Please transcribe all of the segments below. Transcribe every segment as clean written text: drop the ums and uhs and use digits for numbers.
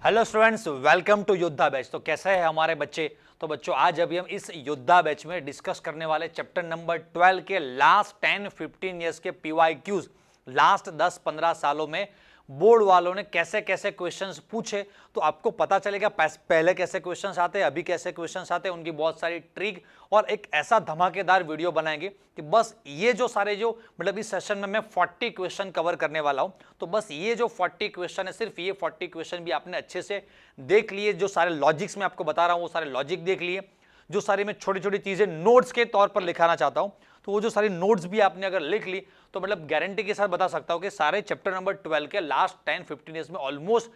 Hello students, welcome to योद्धा batch. तो कैसे हैं हमारे बच्चे? तो बच्चों आज अभी हम इस योद्धा बैच में डिस्कस करने वाले चैप्टर नंबर 12 के लास्ट 10-15 ईयर्स के पीवाईक्यूज, लास्ट 10-15 सालों में बोर्ड वालों ने कैसे कैसे क्वेश्चंस पूछे तो आपको पता चलेगा पहले कैसे क्वेश्चंस आते हैं, अभी कैसे क्वेश्चंस आते हैं, उनकी बहुत सारी ट्रिक और एक ऐसा धमाकेदार वीडियो बनाएंगे कि बस ये जो सारे जो मतलब इस सेशन में मैं 40 क्वेश्चन कवर करने वाला हूं। तो बस ये जो 40 क्वेश्चन है, सिर्फ ये 40 क्वेश्चन भी आपने अच्छे से देख लिए, जो सारे लॉजिक्स मैं आपको बता रहा हूं वो सारे लॉजिक देख लिए, जो सारी मैं छोटी छोटी चीजें नोट्स के तौर पर लिखाना चाहता हूं तो वो जो सारी नोट्स भी आपने अगर लिख ली तो मतलब गारंटी के साथ बता सकता हूं कि सारे चैप्टर नंबर 12 के लास्ट 10-15 ईयर्स में ऑलमोस्ट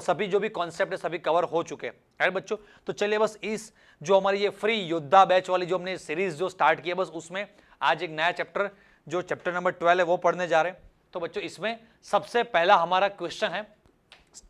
सभी जो भी कॉन्सेप्ट है सभी कवर हो चुके हैं। राइट बच्चों, तो चलिए बस इस जो हमारी ये फ्री योद्धा बैच वाली जो हमने सीरीज जो स्टार्ट की है, बस उसमें आज एक नया चैप्टर जो चैप्टर नंबर 12 है वो पढ़ने जा रहे हैं। तो बच्चों इसमें सबसे पहला हमारा क्वेश्चन है,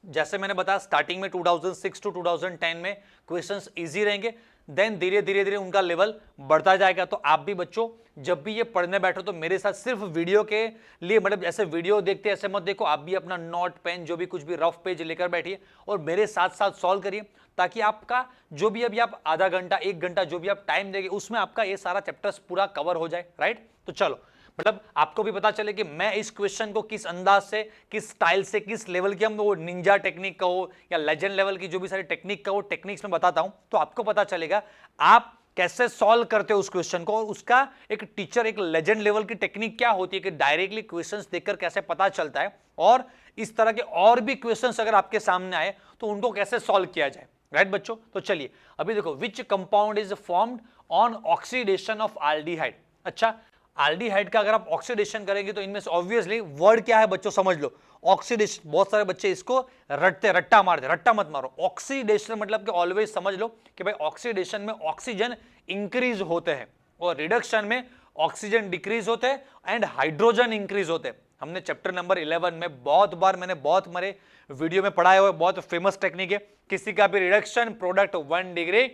जैसे मैंने बताया स्टार्टिंग में 2006 टू 2010 में क्वेश्चंस इजी रहेंगे, देन धीरे धीरे उनका लेवल बढ़ता जाएगा। तो आप भी बच्चों जब भी ये पढ़ने बैठो तो मेरे साथ सिर्फ वीडियो के लिए मतलब ऐसे वीडियो देखते ऐसे मत देखो, आप भी अपना नोट पेन जो भी कुछ भी रफ पेज लेकर बैठिए और मेरे साथ साथ सॉल्व करिए, ताकि आपका जो भी अभी आप आधा घंटा 1 घंटा जो भी आप टाइम देंगे उसमें आपका ये सारा चैप्टर्स पूरा कवर हो जाए। राइट, तो चलो मतलब आपको भी पता चले कि मैं इस क्वेश्चन को किस अंदाज से, किस स्टाइल से, किस लेवल की हम वो निंजा टेक्निक का हो या लेजेंड लेवल की जो भी सारी टेक्निक का हो टेक्निक्स में बताता हूं, तो आपको पता चलेगा आप कैसे सॉल्व करते हो उस क्वेश्चन को और उसका एक टीचर एक लेजेंड लेवल की टेक्निक क्या होती है कि डायरेक्टली क्वेश्चंस देखकर कैसे पता चलता है और इस तरह के और भी क्वेश्चंस अगर आपके सामने आए तो उनको कैसे सॉल्व किया जाए। राइट बच्चों, तो चलिए अभी देखो, which compound is formed on oxidation of aldehyde. अच्छा, एल्डिहाइड का अगर आप ऑक्सीडेशन करेंगे तो इनमें से ऑब्वियसली वर्ड क्या है बच्चों समझ लो, ऑक्सीडेशन। बहुत सारे बच्चे इसको रट्टा मारते, रट्टा मत मारो। ऑक्सीडेशन मतलब कि ऑलवेज समझ लो कि भाई ऑक्सीडेशन में ऑक्सीजन इंक्रीज होते हैं और रिडक्शन में ऑक्सीजन डिक्रीज होते हैं एंड हाइड्रोजन इंक्रीज होते हैं। हमने चैप्टर नंबर 11 में बहुत बार मैंने बहुत मेरे वीडियो में पढ़ाए हुए, बहुत फेमस टेक्निक है। किसी का भी रिडक्शन प्रोडक्ट 1 डिग्री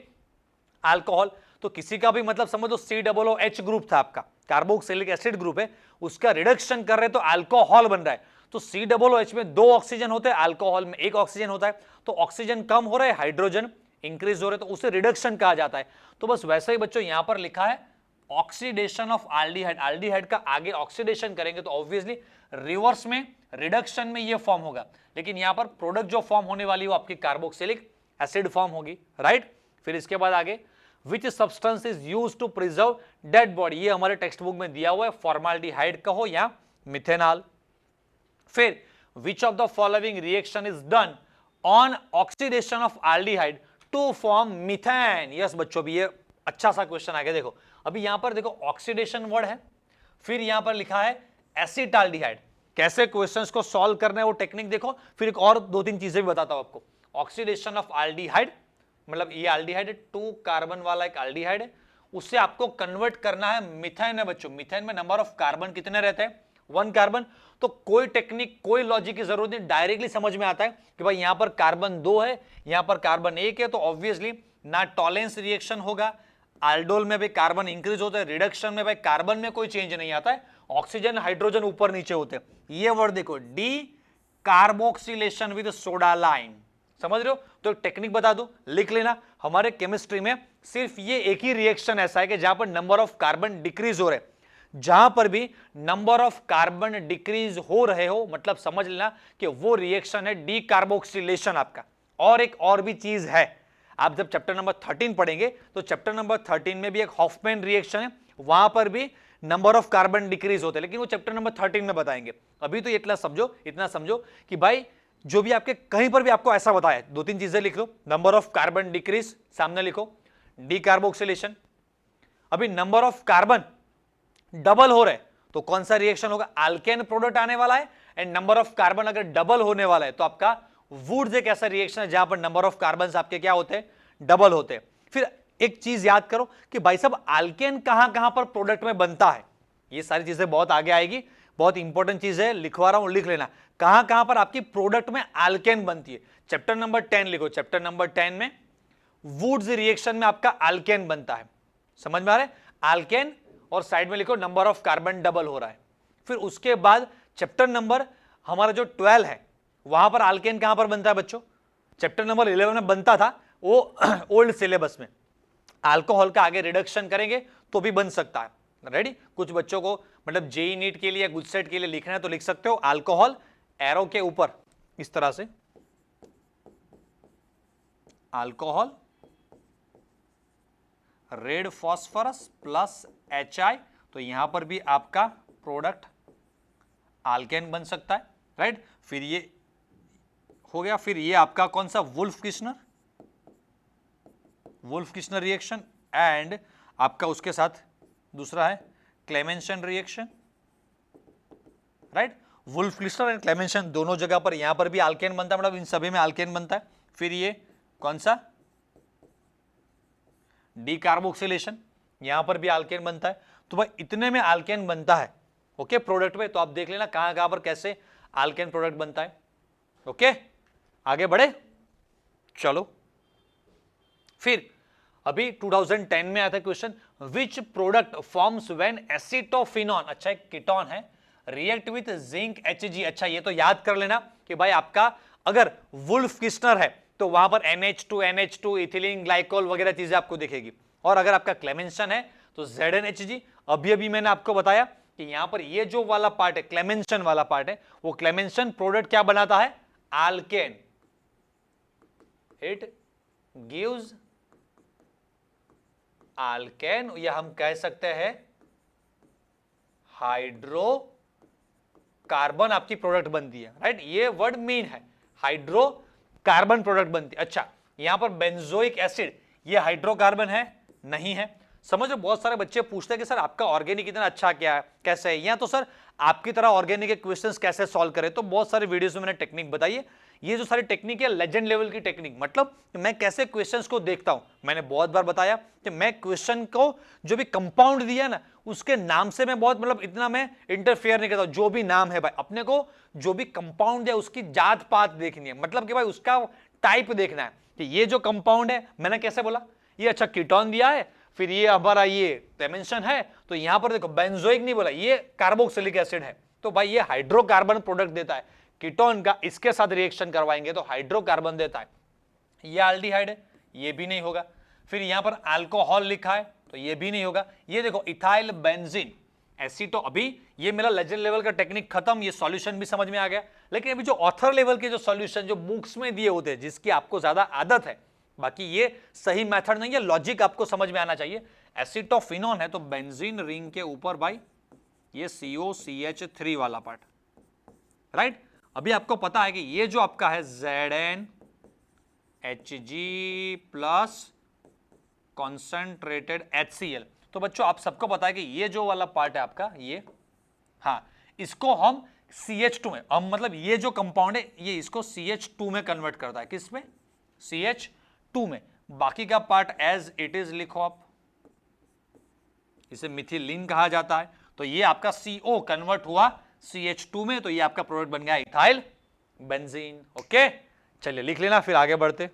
अल्कोहल, तो किसी का भी मतलब समझो COOH ग्रुप था आपका, कार्बोक्सिलिक एसिड ग्रुप है, उसका रिडक्शन कर रहे तो अल्कोहल बन रहा है। तो COOH में 2 ऑक्सीजन होते हैं, अल्कोहल में 1 ऑक्सीजन होता है, तो ऑक्सीजन कम हो रहा है, हाइड्रोजन इंक्रीज हो रहा है, तो उसे रिडक्शन कहा जाता है। तो बस वैसे ही बच्चों यहां पर लिखा है ऑक्सीडेशन ऑफ एल्डिहाइड। एल्डिहाइड का आगे ऑक्सीडेशन करेंगे तो ऑब्वियसली रिवर्स में रिडक्शन में ये फॉर्म होगा, लेकिन यहां पर प्रोडक्ट जो फॉर्म होने वाली वो आपकी कार्बोक्सिलिक एसिड फॉर्म होगी। राइट, फिर इसके बाद आगे which substance is used to preserve dead body, ये हमारे टेक्स्ट बुक में दिया हुआ है, फॉर्माल्डिहाइड कहो या मिथेनॉल। फिर which of the following reaction is done on oxidation of aldehyde to form methane. Yes बच्चों, भी ये अच्छा सा क्वेश्चन आ गया। देखो अभी यहां पर देखो ऑक्सीडेशन वर्ड है, फिर यहां पर लिखा है एसिटाल्डिहाइड। कैसे क्वेश्चंस को सॉल्व करना है वो टेक्निक देखो, फिर एक और 2-3 चीजें भी बताता हूं आपको। ऑक्सीडेशन ऑफ एल्डिहाइड मतलब ये एल्डिहाइड है, 2 कार्बन वाला एक एल्डिहाइड है, उससे आपको कन्वर्ट करना है मिथेन है बच्चों। मिथेन में नंबर ऑफ कार्बन कितने रहते हैं? 1 कार्बन। तो कोई टेक्निक कोई लॉजिक की जरूरत नहीं, डायरेक्टली समझ में आता है कि भाई यहां पर कार्बन 2 है, यहां पर कार्बन 1 है, तो ऑब्वियसली ना टॉलेंस रिएक्शन होगा, एल्डोल में भी कार्बन इंक्रीज होता है, रिडक्शन में भाई कार्बन में कोई चेंज नहीं आता है, ऑक्सीजन हाइड्रोजन ऊपर नीचे होते हैं। ये वर्ड देखो, D carboxylation with soda line, समझ रहे हो? तो टेक्निक बता दो, लिख लेना। हमारे केमिस्ट्री में सिर्फ ये एक ही रिएक्शन ऐसा है कि जहां पर नंबर ऑफ कार्बन डिक्रीज हो रहे, जहां पर भी नंबर ऑफ कार्बन डिक्रीज हो रहे हो मतलब समझ लेना कि वो रिएक्शन है डी कार्बोक्सिलेशन आपका। और एक और भी चीज है, आप जब चैप्टर नंबर 13 पढ़ेंगे तो चैप्टर नंबर 13 में भी एक हॉफमैन रिएक्शन है, वहां पर भी नंबर ऑफ कार्बन डिक्रीज होते हैं, लेकिन वो चैप्टर नंबर 13 में बताएंगे। अभी तो इतना समझो कि भाई जो भी आपके कहीं पर भी आपको ऐसा बताया, 2-3 चीजें लिख लो, नंबर ऑफ कार्बन डिक्रीज सामने लिखो, डी कार्बोक्सिलेशन। अभी नंबर ऑफ कार्बन डबल हो रहे तो कौन सा रिएक्शन होगा? अल्केन प्रोडक्ट आने वाला है, एंड नंबर ऑफ कार्बन अगर डबल होने वाला है तो आपका वुड्स एक ऐसा रिएक्शन है जहां पर नंबर ऑफ कार्बन आपके क्या होते हैं? डबल होते हैं। फिर एक चीज याद करो कि भाई साहब अल्केन कहां पर प्रोडक्ट में बनता है, ये सारी चीजें बहुत आगे आएगी, बहुत इंपॉर्टेंट चीज है, लिखवा रहा हूं, लिख लेना कहां पर आपकी प्रोडक्ट में अल्केन बनती है। चैप्टर नंबर 10 लिखो, चैप्टर नंबर 10 में वुड्स रिएक्शन में आपका अल्केन बनता है, समझ में आ रहा है? अल्केन और साइड में लिखो नंबर ऑफ कार्बन डबल हो रहा है। फिर उसके बाद चैप्टर नंबर हमारा जो 12 है वहां पर अल्केन कहां पर बनता है बच्चों? चैप्टर नंबर 11 में बनता था वो ओल्ड सिलेबस में। अल्कोहल का आगे रिडक्शन करेंगे तो भी बन सकता है। रेडी? कुछ बच्चों को मतलब जेई नीट के लिए, गुजसेट के लिए लिखना है तो लिख सकते हो अल्कोहल, एरो के ऊपर इस तरह से alcohol, red phosphorus plus HI, तो यहां पर भी आपका प्रोडक्ट आल्केन बन सकता है। राइट? फिर ये हो गया। फिर ये आपका कौन सा, वुल्फ किश्नर रिएक्शन, एंड आपका उसके साथ दूसरा है Clemmensen reaction. Right? Wolff Kishner and Clemmensen दोनों जगह पर, यहां पर भी आल्केन बनता है, मतलब इन सभी में आल्केन बनता है। फिर ये कौन सा, डीकार्बोक्सिलेशन, यहां पर भी आल्केन बनता है। तो भाई इतने में आल्केन बनता है ओके प्रोडक्ट में, तो आप देख लेना कहां कहां पर कैसे आल्केन प्रोडक्ट बनता है। ओके, आगे बढ़े, चलो। फिर अभी 2010 में आया था question, which product forms when acetophenone, अच्छा एक कीटोन है, रिएक्ट विथ जिंक Hg। अच्छा ये तो याद कर लेना कि भाई आपका अगर वुल्फ किश्नर है तो वहां पर NH2 इथिलीन ग्लाइकोल वगैरह चीजें आपको दिखेगी, और अगर आपका क्लेमेंशन है तो ZnHg। अभी अभी मैंने आपको बताया कि यहां पर ये जो वाला पार्ट है, क्लेमेंशन वाला पार्ट है, वो क्लेमेंशन प्रोडक्ट क्या बनाता है, आल्केन। इट गिव्स आल्केन, या हम कह सकते हैं हाइड्रोकार्बन आपकी प्रोडक्ट बनती है। राइट? ये वर्ड मीन है, हाइड्रोकार्बन प्रोडक्ट बनती है। अच्छा यहां पर बेंजोइक एसिड, ये हाइड्रोकार्बन है, नहीं है। समझो बहुत सारे बच्चे पूछते हैं कि सर आपका ऑर्गेनिक इतना अच्छा क्या है, कैसे है, या तो सर आपकी तरह ऑर्गेनिक के क्वेश्चंस कैसे सॉल्व करें। तो बहुत सारे वीडियोस में मैंने टेक्निक बताई है। ये जो सारी टेक्निक है लेजेंड लेवल की टेक्निक, मतलब मैं कैसे क्वेश्चंस को देखता हूं। मैंने बहुत बार बताया कि मैं क्वेश्चन को जो भी कंपाउंड दिया ना उसके नाम से मैं बहुत मतलब इतना मैं इंटरफेयर नहीं करता हूं। जो भी नाम है भाई अपने को, जो भी कंपाउंड है उसकी जात पात देखनी है, मतलब कि भाई उसका टाइप देखना है कि ये जो कंपाउंड है, मैंने कैसे बोला ये अच्छा कीटोन दिया है, फिर ये हमारा ये क्लेमेंशन है, तो यहां पर देखो बेंजोइक नहीं बोला, ये कार्बोक्सिलिक एसिड है, तो भाई ये हाइड्रोकार्बन प्रोडक्ट देता है कीटोन का, इसके साथ रिएक्शन करवाएंगे तो हाइड्रोकार्बन देता है। ये एल्डिहाइड है, ये भी नहीं होगा। फिर यहां पर अल्कोहल लिखा है तो ये भी नहीं होगा। ये देखो इथाइल बेंजीन एसीटो, अभी ये मेरा लेजेंड लेवल का टेक्निक खत्म, ये सॉल्यूशन भी समझ में आ गया। लेकिन अभी जो ऑथर लेवल के जो सॉल्यूशन जो बुक्स में दिए होते हैं, जिसकी आपको ज्यादा आदत है, बाकी ये सही मेथड नहीं है, लॉजिक आपको समझ में आना चाहिए। एसिटोफिनॉन है तो बेंजीन रिंग के ऊपर भाई ये COCH3 वाला पार्ट। राइट? अभी आपको पता है कि ये जो आपका है ZnHg प्लस कॉन्सेंट्रेटेड HCl, तो बच्चों आप सबको पता है कि ये जो वाला पार्ट है आपका ये, हाँ इसको हम CH2 में, हम मतलब ये जो कंपाउंड है ये इसको CH2 में कन्वर्ट करता है। किस में? CH2 में। बाकी का पार्ट एज इट इज लिखो आप, इसे मिथिलीन कहा जाता है। तो ये आपका CO कन्वर्ट हुआ CH2 में, तो ये आपका प्रोडक्ट बन गया इथाइल बेंजीन। ओके चलिए लिख लेना, फिर आगे बढ़ते।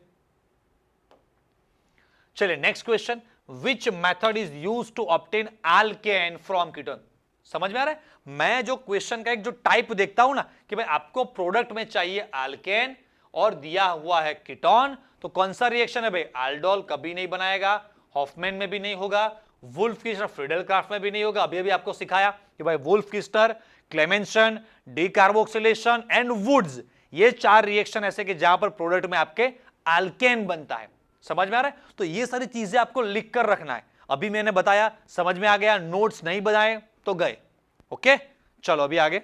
चलिए next question, which method is used to obtain alkane from ketone. समझ में आ रहा है? मैं जो क्वेश्चन का एक जो टाइप देखता हूं ना कि भाई आपको प्रोडक्ट में चाहिए अल्केन और दिया हुआ है कीटोन, तो कौन सा रिएक्शन है भाई? aldol कभी नहीं बनाएगा, हॉफमैन में भी नहीं होगा, वुल्फ किस्टर फ्रीडेलक्राफ्ट में भी नहीं होगा। अभी अभी आपको सिखाया कि भाई wolf किस्टर, Clemmensen, decarboxylation and woods, ये 4 रिएक्शन ऐसे कि जहां पर प्रोडक्ट में आपके अल्केन बनता है। समझ में आ रहा है? तो ये सारी चीजें आपको लिख कर रखना है। अभी मैंने बताया, समझ में आ गया, नोट्स नहीं बनाए तो गए। ओके चलो अभी आगे।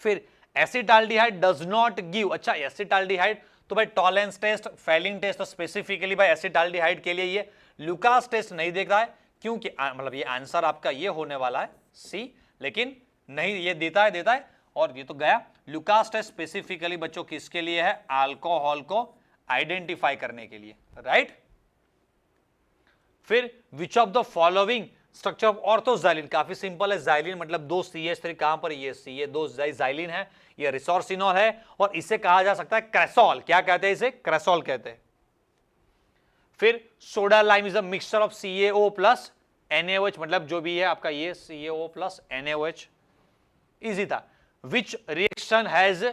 फिर एसिटाल्डिहाइड डज नॉट गिव, अच्छा एसिटाल्डिहाइड तो भाई टॉलेंस टेस्ट, फेलिंग टेस्ट, तो स्पेसिफिकली भाई एसिटाल्डिहाइड के लिए ये लुकास टेस्ट नहीं देख रहा है, क्योंकि मतलब ये आंसर आपका ये होने वाला है सी, लेकिन नहीं ये देता है और ये तो गया। लुकास टेस्ट स्पेसिफिकली बच्चों किसके लिए है? अल्कोहल को आइडेंटिफाई करने के लिए। राइट? फिर which of the following structure of ऑर्थोजाइलिन, काफी सिंपल है, जाइलिन मतलब 2 CH3, कहां पर ये CA2 जाइलिन है, ये रिसोर्सिनॉल है, और इसे कहा जा सकता है क्रेसोल। क्या कहते हैं इसे? क्रेसोल कहते हैं। फिर soda lime is a mixture of CaO plus NaOH, मतलब जो भी है आपका ये CaO प्लस NaOH। इजी था। Which reaction has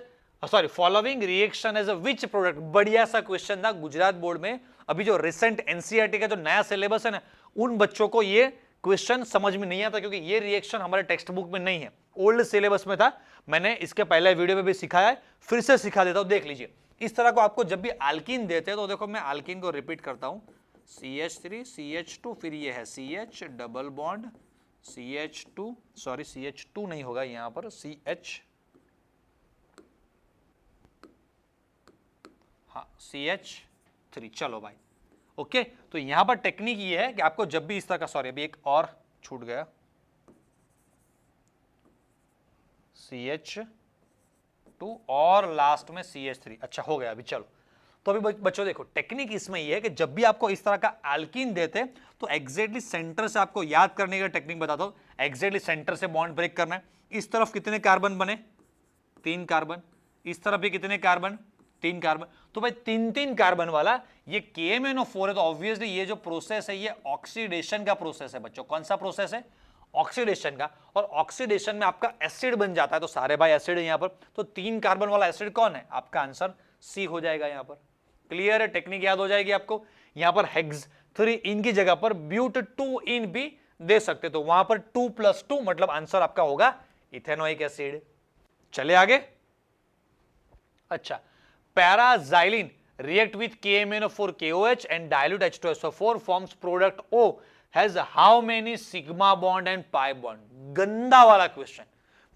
sorry, following reaction as a which product, बढ़िया सा क्वेश्चन था गुजरात बोर्ड में। अभी जो रिसेंट एनसीईआरटी का जो नया सिलेबस है ना, उन बच्चों को ये क्वेश्चन समझ में नहीं आता, क्योंकि ये रिएक्शन हमारे टेक्स्ट बुक में नहीं है, ओल्ड सिलेबस में था। मैंने इसके पहले वीडियो में भी सिखाया है, फिर से सिखा देता हूं, देख लीजिए। इस तरह को आपको जब भी अल्कीन देते हैं तो देखो मैं अल्कीन को रिपीट करता हूं, CH3 CH2, फिर ये है CH double bond CH2, sorry CH2 नहीं होगा यहां पर, CH3। चलो भाई, ओके। तो यहां पर टेक्निक ये है कि आपको जब भी इस तरह का, सॉरी अभी एक और छूट गया, CH2 और लास्ट में CH3, अच्छा हो गया अभी। चलो, तो अभी बच्चों देखो, टेक्निक इसमें ये है कि जब भी आपको इस तरह का अल्कीन देते तो एग्जैक्टली सेंटर से आपको याद करने का टेक्निक बताता हूं। एग्जैक्टली सेंटर से बॉन्ड ब्रेक करना है। इस तरफ कितने कार्बन बने, 3 कार्बन, इस तरफ भी कितने कार्बन, 3 कार्बन। तो भाई 3-3 कार्बन वाला ये KMnO4 है, तो ऑब्वियसली ये जो प्रोसेस है ये ऑक्सीडेशन का प्रोसेस है बच्चों। कौन सा प्रोसेस है, ऑक्सीडेशन का। और ऑक्सीडेशन में आपका एसिड बन जाता है, तो सारे भाई एसिड है यहां पर। तो 3 कार्बन वाला एसिड कौन है, आपका आंसर सी हो जाएगा यहां पर। क्लियर है, टेक्निक याद हो जाएगी आपको। यहां पर हेक्स 3 इन की जगह पर ब्यूट 2 इन भी दे सकते, तो वहां पर 2+2 मतलब आंसर आपका होगा इथेनोइक एसिड। चले आगे। अच्छा, पैराजाइलिन react with KMnO4 KOH and dilute H2SO4 forms product O has how many sigma bond and pi bond? गंदा वाला क्वेश्चन,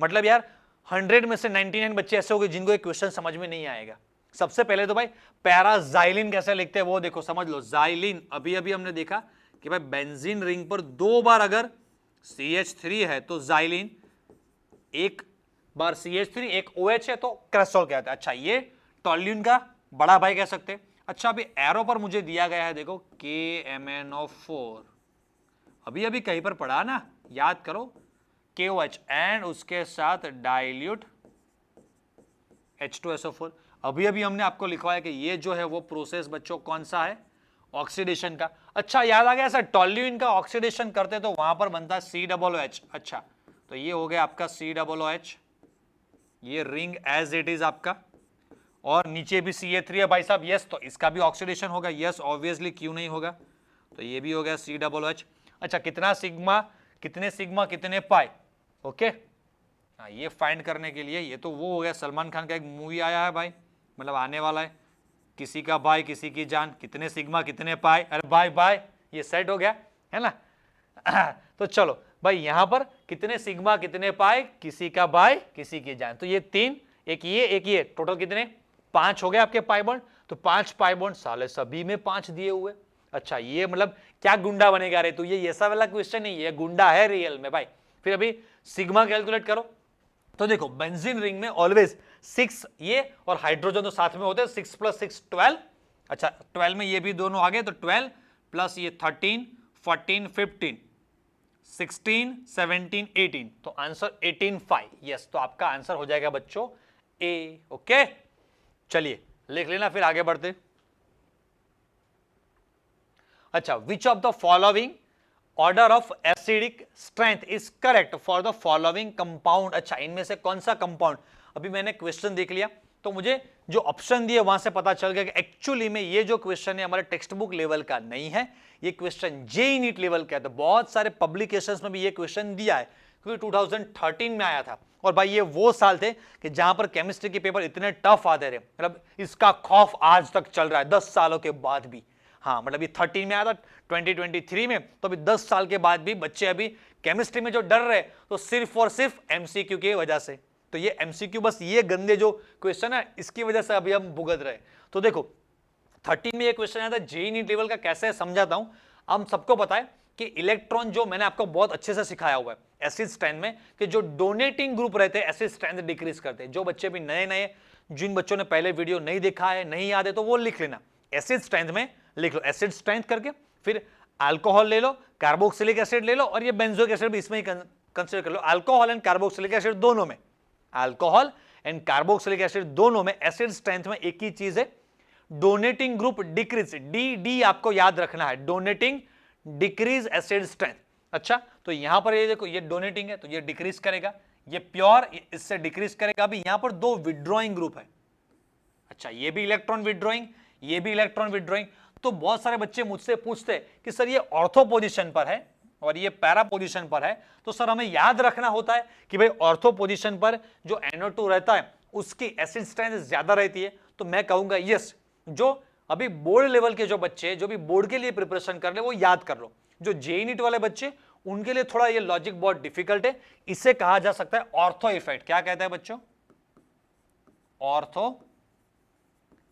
मतलब यार 100 में से 99 बच्चे ऐसे होंगे जिनको ये क्वेश्चन समझ में नहीं आएगा। सबसे पहले तो भाई पैराजाइलिन कैसे लिखते हैं वो देखो, समझ लो। जाइलिन अभी अभी हमने देखा कि भाई बेंजीन रिंग पर 2 बार अगर CH3 है तो जाइलिन, 1 बार CH3 एक OH है तो क्रेसोल कहते हैं। अच्छा, ये टोल्यून का बड़ा भाई कह सकते हैं। अच्छा, अभी एरो पर मुझे दिया गया है देखो KMnO4, अभी अभी कहीं पर पढ़ा ना, याद करो, KOH एंड उसके साथ डाइल्यूट H2SO4। अभी अभी हमने आपको लिखवाया कि ये जो है वो प्रोसेस बच्चों कौन सा है, ऑक्सीडेशन का। अच्छा, याद आ गया सर, टोल्यूइन का ऑक्सीडेशन करते तो वहां पर बनता है COOH। अच्छा, तो ये हो गया आपका COOH, ये रिंग एज इट इज आपका, और नीचे भी CH3 है भाई साहब। यस, तो इसका भी ऑक्सीडेशन होगा। यस ऑब्वियसली, क्यों नहीं होगा, तो ये भी हो गया COOH। अच्छा, कितना सिग्मा कितने पाई, ओके। हाँ, ये फाइंड करने के लिए, ये तो वो हो गया, सलमान खान का एक मूवी आया है भाई, मतलब आने वाला है, किसी का भाई किसी की जान, कितने सिग्मा कितने पाई। अरे भाई भाई, ये सेट हो गया है ना। तो चलो भाई, यहां पर कितने सिग्मा कितने पाई, किसी का भाई किसी की जान, तो ये 3, एक ये, टोटल कितने, 5 हो गए आपके पाई बॉन्ड। तो 5 पाई बॉन्ड, साले सभी में 5 दिए हुए। अच्छा, ये मतलब क्या गुंडा बनेगा रे, तो ये ऐसा वाला क्वेश्चन नहीं है, गुंडा है रियल में भाई। फिर अभी सिग्मा कैलकुलेट करो, तो देखो बेंजीन रिंग में ऑलवेज 6 ये और हाइड्रोजन तो साथ में होते हैं, 6 + 6 12। अच्छा, 12 में ये भी दोनों आ गए, तो 12 प्लस ये 13 14 15 16 17 18, तो आंसर 18 5। यस, तो आपका आंसर हो जाएगा बच्चों ए। ओके, चलिए लिख लेना, फिर आगे बढ़ते। अच्छा, विच of the following order of acidic strength is correct for the following compound. अच्छा, इनमें से कौन सा कंपाउंड, अभी मैंने क्वेश्चन देख लिया तो मुझे जो ऑप्शन दिए वहां से पता चल गया कि एक्चुअली में ये जो क्वेश्चन है हमारे टेक्स्ट बुक लेवल का नहीं है, ये क्वेश्चन जेईई नीट लेवल का है। तो बहुत सारे पब्लिकेशंस में भी ये क्वेश्चन दिया है, क्योंकि 2013 में आया था, और भाई ये वो साल थे कि जहां पर केमिस्ट्री के पेपर इतने टफ आते रहे, मतलब इसका खौफ आज तक चल रहा है 10 सालों के बाद भी। हाँ, मतलब ये 13 में आया था, 2023 में, तो अभी 10 साल के बाद भी बच्चे अभी केमिस्ट्री में जो डर रहे, तो सिर्फ और सिर्फ एमसीक्यू की वजह से। तो ये एमसीक्यू, बस ये गंदे जो क्वेश्चन है इसकी वजह से अभी हम भुगत रहे। तो देखो 13 में ये क्वेश्चन आया था, जेईई नीट लेवल का कैसे समझाता हूं। हम सबको पता है कि इलेक्ट्रॉन, जो मैंने आपको बहुत अच्छे से सिखाया हुआ है एसिड स्ट्रेंथ में, कि जो डोनेटिंग ग्रुप रहते हैं एसिड स्ट्रेंथ डिक्रीज करते हैं। जो बच्चे भी नए, जिन बच्चों ने पहले वीडियो नहीं देखा है, नहीं याद है, तो वो लिख लेना, एसिड स्ट्रेंथ में लिख लो, एसिड स्ट्रेंथ करके, फिर अल्कोहल ले लो, कार्बोक्सिलिक एसिड ले लो, और ये बेंजोइक एसिड भी इसमें ही कंसीडर कर लो। अल्कोहल एंड कार्बोक्सिलिक एसिड दोनों में, अल्कोहल एंड कार्बोक्सिलिक एसिड दोनों में एसिड स्ट्रेंथ में एक ही चीज है, डोनेटिंग ग्रुप डिक्रीज, डी आपको याद रखना है, डोनेटिंग डिक्रीज एसिड स्ट्रेंथ। अच्छा, तो यहां पर ये देखो, ये डोनेटिंग है तो ये डिक्रीज करेगा, ये प्योर इससे डिक्रीज करेगा। अभी यहां पर 2 विड्रॉइंग ग्रुप है, अच्छा ये भी इलेक्ट्रॉन विड्रॉइंग, ये भी इलेक्ट्रॉन विड्रॉइंग। तो बहुत सारे बच्चे मुझसे पूछते कि सर ये ऑर्थो पोजीशन पर है और ये पैरा पोजीशन पर है, तो सर हमें याद रखना होता है कि भाई ऑर्थो पोजीशन पर जो NO2 रहता है उसकी एसिड स्ट्रेंथ ज्यादा रहती है। तो मैं कहूंगा यस, जो अभी बोर्ड लेवल के जो बच्चे जो भी बोर्ड के लिए प्रिपरेशन कर रहे वो याद कर लो। जो जेईई नीट वाले बच्चे उनके लिए थोड़ा ये लॉजिक बहुत डिफिकल्ट है। इसे कहा जा सकता है ऑर्थो इफेक्ट। क्या कहता है बच्चों? Ortho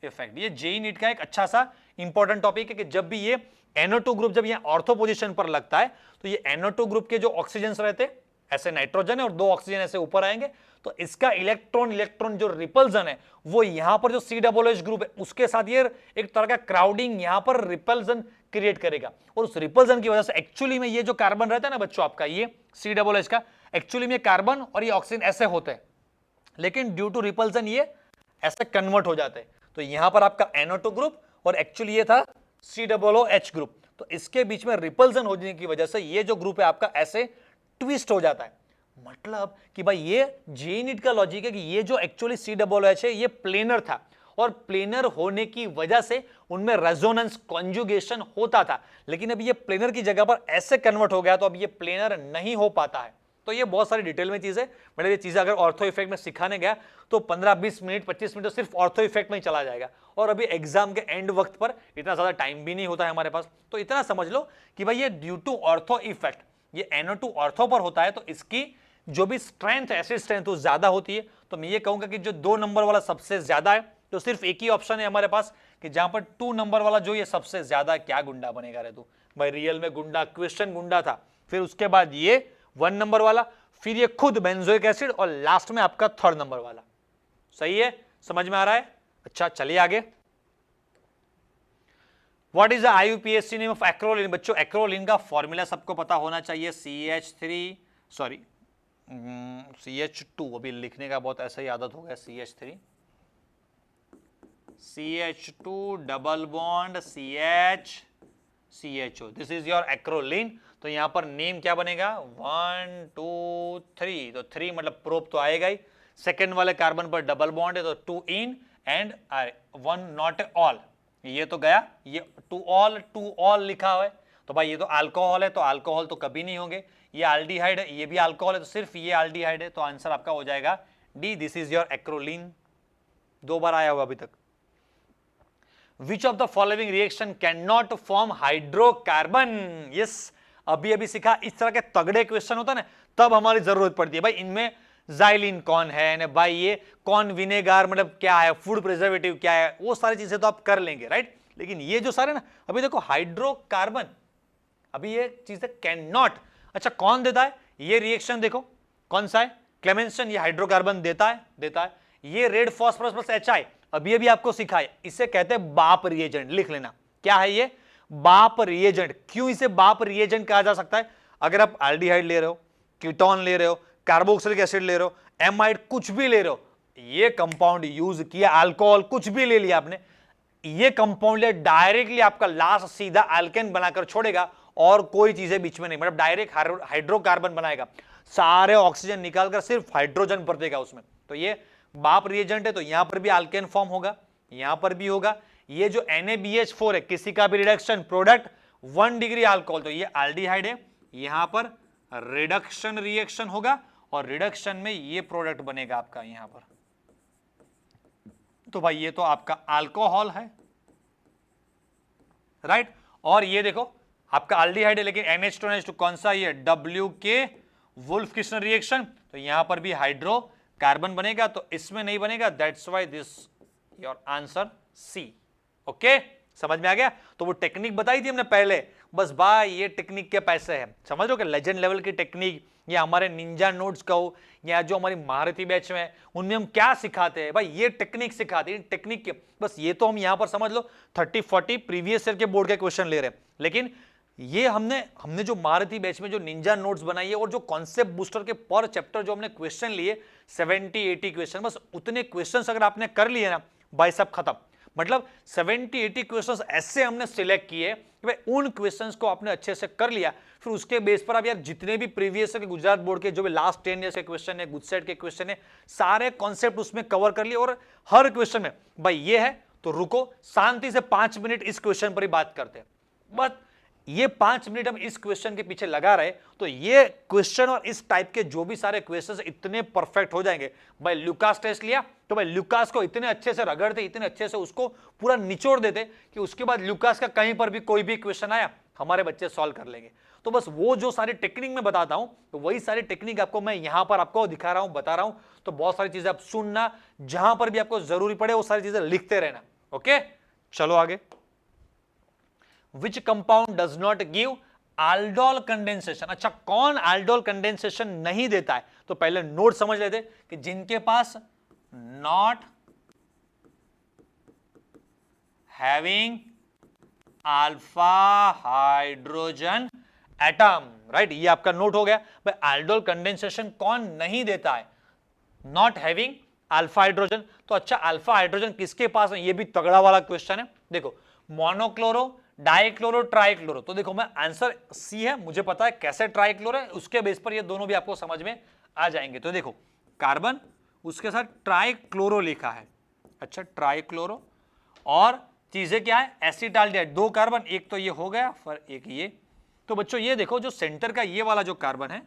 effect. ये जेईई नीट का एक अच्छा सा इंपॉर्टेंट टॉपिक है कि जब भी ये NO2 ग्रुप जब ये ऑर्थो पोजीशन पर लगता है तो ये NO2 ग्रुप के जो ऑक्सीजन रहते हैं ऐसे नाइट्रोजन है और 2 ऑक्सीजन ऐसे ऊपर आएंगे, तो इसका इलेक्ट्रॉन इलेक्ट्रॉन जो रिपल्जन है वो यहां पर जो COOH ग्रुप है उसके साथ ये एक तरह का क्राउडिंग यहां पर रिपल्जन क्रिएट करेगा। और उस रिपल्जन की वजह से एक्चुअली में ये जो कार्बन रहता है ना बच्चों आपका ये COOH का, एक्चुअली में कार्बन और ये ऑक्सीजन ऐसे होते हैं, लेकिन ड्यू टू रिपल्जन ये ऐसे कन्वर्ट हो जाते हैं। तो यहां पर आपका NO2 ग्रुप और एक्चुअली ये था COOH ग्रुप, तो इसके बीच में रिपल्जन होने की वजह से ये जो ग्रुप है आपका ऐसे ट्विस्ट हो जाता है। मतलब कि भाई ये जेईई नीट का लॉजिक है कि ये जो एक्चुअली COOH है ये प्लेनर था और प्लेनर होने की वजह से उनमें रेजोनेंस कॉन्जुगेशन होता था, लेकिन अब ये प्लेनर की जगह पर ऐसे कन्वर्ट हो गया तो अब ये प्लेनर नहीं हो पाता है। तो ये बहुत सारी डिटेल में चीज है, मतलब ये चीजें अगर ऑर्थो इफेक्ट में सिखाने गया तो 15-20 मिनट 25 मिनट तो सिर्फ ऑर्थो इफेक्ट में ही चला जाएगा, और अभी एग्जाम के एंड वक्त पर इतना ज्यादा टाइम भी नहीं होता है हमारे पास। तो इतना समझ लो कि भाई ये ड्यू टू ऑर्थो इफेक्ट ये NO2 ऑर्थो पर होता है तो इसकी जो भी स्ट्रेंथ है एसिड स्ट्रेंथ वो ज्यादा होती है। तो मैं ये कहूंगा कि जो 2 नंबर वाला सबसे ज्यादा है, तो सिर्फ एक ही ऑप्शन है हमारे पास कि जहां पर 2 नंबर वाला जो ये सबसे ज्यादा क्या गुंडा बनेगा रे तू भाई, रियल में गुंडा क्वेश्चन गुंडा था, फिर उसके बाद ये 1 नंबर वाला, फिर ये खुद बेंजोइक एसिड और लास्ट में आपका 3rd नंबर वाला। सही है, समझ में आ रहा है? अच्छा चलिए आगे। What is the IUPAC name of acrolein? बच्चों एक्रोलिन का फॉर्मूला सबको पता होना चाहिए, CH2, अभी लिखने का बहुत ऐसा ही आदत हो गया, CH2 double bond CHO, this is your acrolein. तो यहां पर नेम क्या बनेगा? 1 2 3, तो 3 मतलब प्रोप तो आएगा ही, सेकेंड वाले कार्बन पर डबल बॉन्ड है तो 2 इन एंड 1 नॉट ऑल, ये तो गया, ये 2 ऑल लिखा हुआ है, तो भाई ये तो अल्कोहल है, तो अल्कोहल तो कभी नहीं होंगे। ये एल्डिहाइड है, ये भी अल्कोहल है, तो सिर्फ ये एल्डिहाइड है, तो आंसर आपका हो जाएगा D, this is your acrolein. 2 बार आया हुआ अभी तक। विच of the following reaction can not form hydrocarbon? Yes, अभी सीखा, इस तरह के तगड़े क्वेश्चन होता है ना तब हमारी जरूरत पड़ती है भाई इनमें जाइलिन कौन है ना भाई, ये कौन विनेगार मतलब क्या है, फूड प्रिजर्वेटिव क्या है, वो सारी चीजें तो आप कर लेंगे राइट, लेकिन ये जो सारे ना अभी देखो हाइड्रोकार्बन, अभी ये चीजें कैन नॉट। अच्छा कौन देता है ये रिएक्शन? देखो कौन सा है, क्लेमेंसन, ये हाइड्रोकार्बन देता है। ये रेड फॉस्फोरस प्लस HI अभी आपको सिखाया, इसे कहते हैं बाप रिएजेंट, लिख लेना क्या है ये, बाप रिएजेंट। क्यों इसे बाप रिएजेंट कहा जा सकता है? अगर आप एल्डिहाइड ले रहे हो, कीटोन ले रहे हो, कार्बोक्सिलिक एसिड ले रहे हो, एमाइड कुछ भी ले रहे हो, ये कंपाउंड यूज किया, अल्कोहल कुछ भी ले लिया आपने, ये कंपाउंड डायरेक्टली आपका लास्ट सीधा अल्केन बनाकर छोड़ेगा और कोई चीजें बीच में नहीं, मतलब डायरेक्ट हाइड्रोकार्बन बनाएगा, सारे ऑक्सीजन निकालकर सिर्फ हाइड्रोजन भर देगा उसमें। तो ये बाप रिएजेंट है, तो यहां पर भी अल्केन फॉर्म होगा, यहां पर भी होगा। ये जो NaBH4 है, किसी का भी रिडक्शन प्रोडक्ट 1 डिग्री अल्कोहल, तो ये एल्डिहाइड है, यहां पर रिडक्शन रिएक्शन होगा और रिडक्शन में ये प्रोडक्ट बनेगा आपका यहां पर, तो भाई ये तो आपका अल्कोहल है राइट। और ये देखो आपका एल्डिहाइड है, लेकिन NH2NH2 कौन सा, ये WK वुल्फ किस्टन रिएक्शन, तो यहां पर भी हाइड्रोकार्बन बनेगा, तो इसमें नहीं बनेगा, that's why this your answer C. Okay, समझ में आ गया? तो वो टेक्निक बताई थी हमने पहले, बस भाई ये टेक्निक के पैसे हैं, समझ लो कि लेजेंड लेवल की टेक्निक, या हमारे निंजा नोट्स कहो या जो हमारी महारथी बैच में उनमें हम क्या सिखाते हैं भाई, ये टेक्निक सिखाते हैं, टेक्निक के बस ये तो हम यहां पर समझ लो 30-40 प्रीवियस ईयर के बोर्ड के क्वेश्चन ले रहे हैं, लेकिन ये हमने जो महारथी बैच में जो निंजा नोट्स बनाई है और जो कॉन्सेप्ट बूस्टर के पर चैप्टर जो हमने क्वेश्चन लिए 70-80 क्वेश्चन, बस उतने क्वेश्चन अगर आपने कर लिए ना भाई सब खत्म, मतलब 70-80 क्वेश्चंस ऐसे हमने सिलेक्ट किए कि भाई उन क्वेश्चंस को आपने अच्छे से कर लिया, फिर उसके बेस पर अब यार जितने भी प्रीवियस के गुजरात बोर्ड के जो भी लास्ट 10 ईयर्स के क्वेश्चन है, गुजसेट के क्वेश्चन है, सारे कॉन्सेप्ट उसमें कवर कर लिए। और हर क्वेश्चन में भाई ये है तो रुको शांति से 5 मिनट इस क्वेश्चन पर ही बात करते हैं, बट ये 5 मिनट हम इस क्वेश्चन के पीछे लगा रहे तो ये क्वेश्चन और इस टाइप के जो भी सारे क्वेश्चंस इतने परफेक्ट हो जाएंगे। भाई ल्यूकास टेस्ट लिया तो भाई ल्यूकास को इतने अच्छे से रगड़ते, इतने अच्छे से उसको पूरा निचोड़ देते कि उसके बाद ल्यूकास का कहीं पर भी कोई भी क्वेश्चन आया हमारे बच्चे सॉल्व कर लेंगे। तो बस वो जो सारी टेक्निक मैं बताता हूं तो वही सारी टेक्निक आपको मैं यहां पर आपको दिखा रहा हूं, बता रहा हूं। तो बहुत सारी चीजें आप सुनना, जहां पर भी आपको जरूरी पड़े वो सारी चीजें लिखते रहना। ओके, चलो आगे। Which compound does not give aldol condensation? अच्छा, कौन aldol condensation नहीं देता है? तो पहले नोट समझ लेते कि जिनके पास not having alpha hydrogen atom, right, ये आपका नोट हो गया। भाई aldol condensation कौन नहीं देता है? Not having alpha hydrogen. तो अच्छा, अल्फा हाइड्रोजन किसके पास है? ये भी तगड़ा वाला क्वेश्चन है। देखो, मोनोक्लोरो, डाइक्लोरो, ट्राइक्लोरो। तो देखो मैं आंसर सी है, मुझे पता है कैसे ट्राइक्लोरो है, उसके बेस पर ये दोनों भी आपको समझ में आ जाएंगे। तो देखो कार्बन, उसके साथ ट्राइक्लोरो लिखा है। अच्छा, ट्राइक्लोरो, और चीजें क्या है? एसिटाल्डिहाइड, 2 कार्बन, एक तो ये हो गया, फिर एक ये। तो बच्चों ये देखो जो सेंटर का ये वाला जो कार्बन है,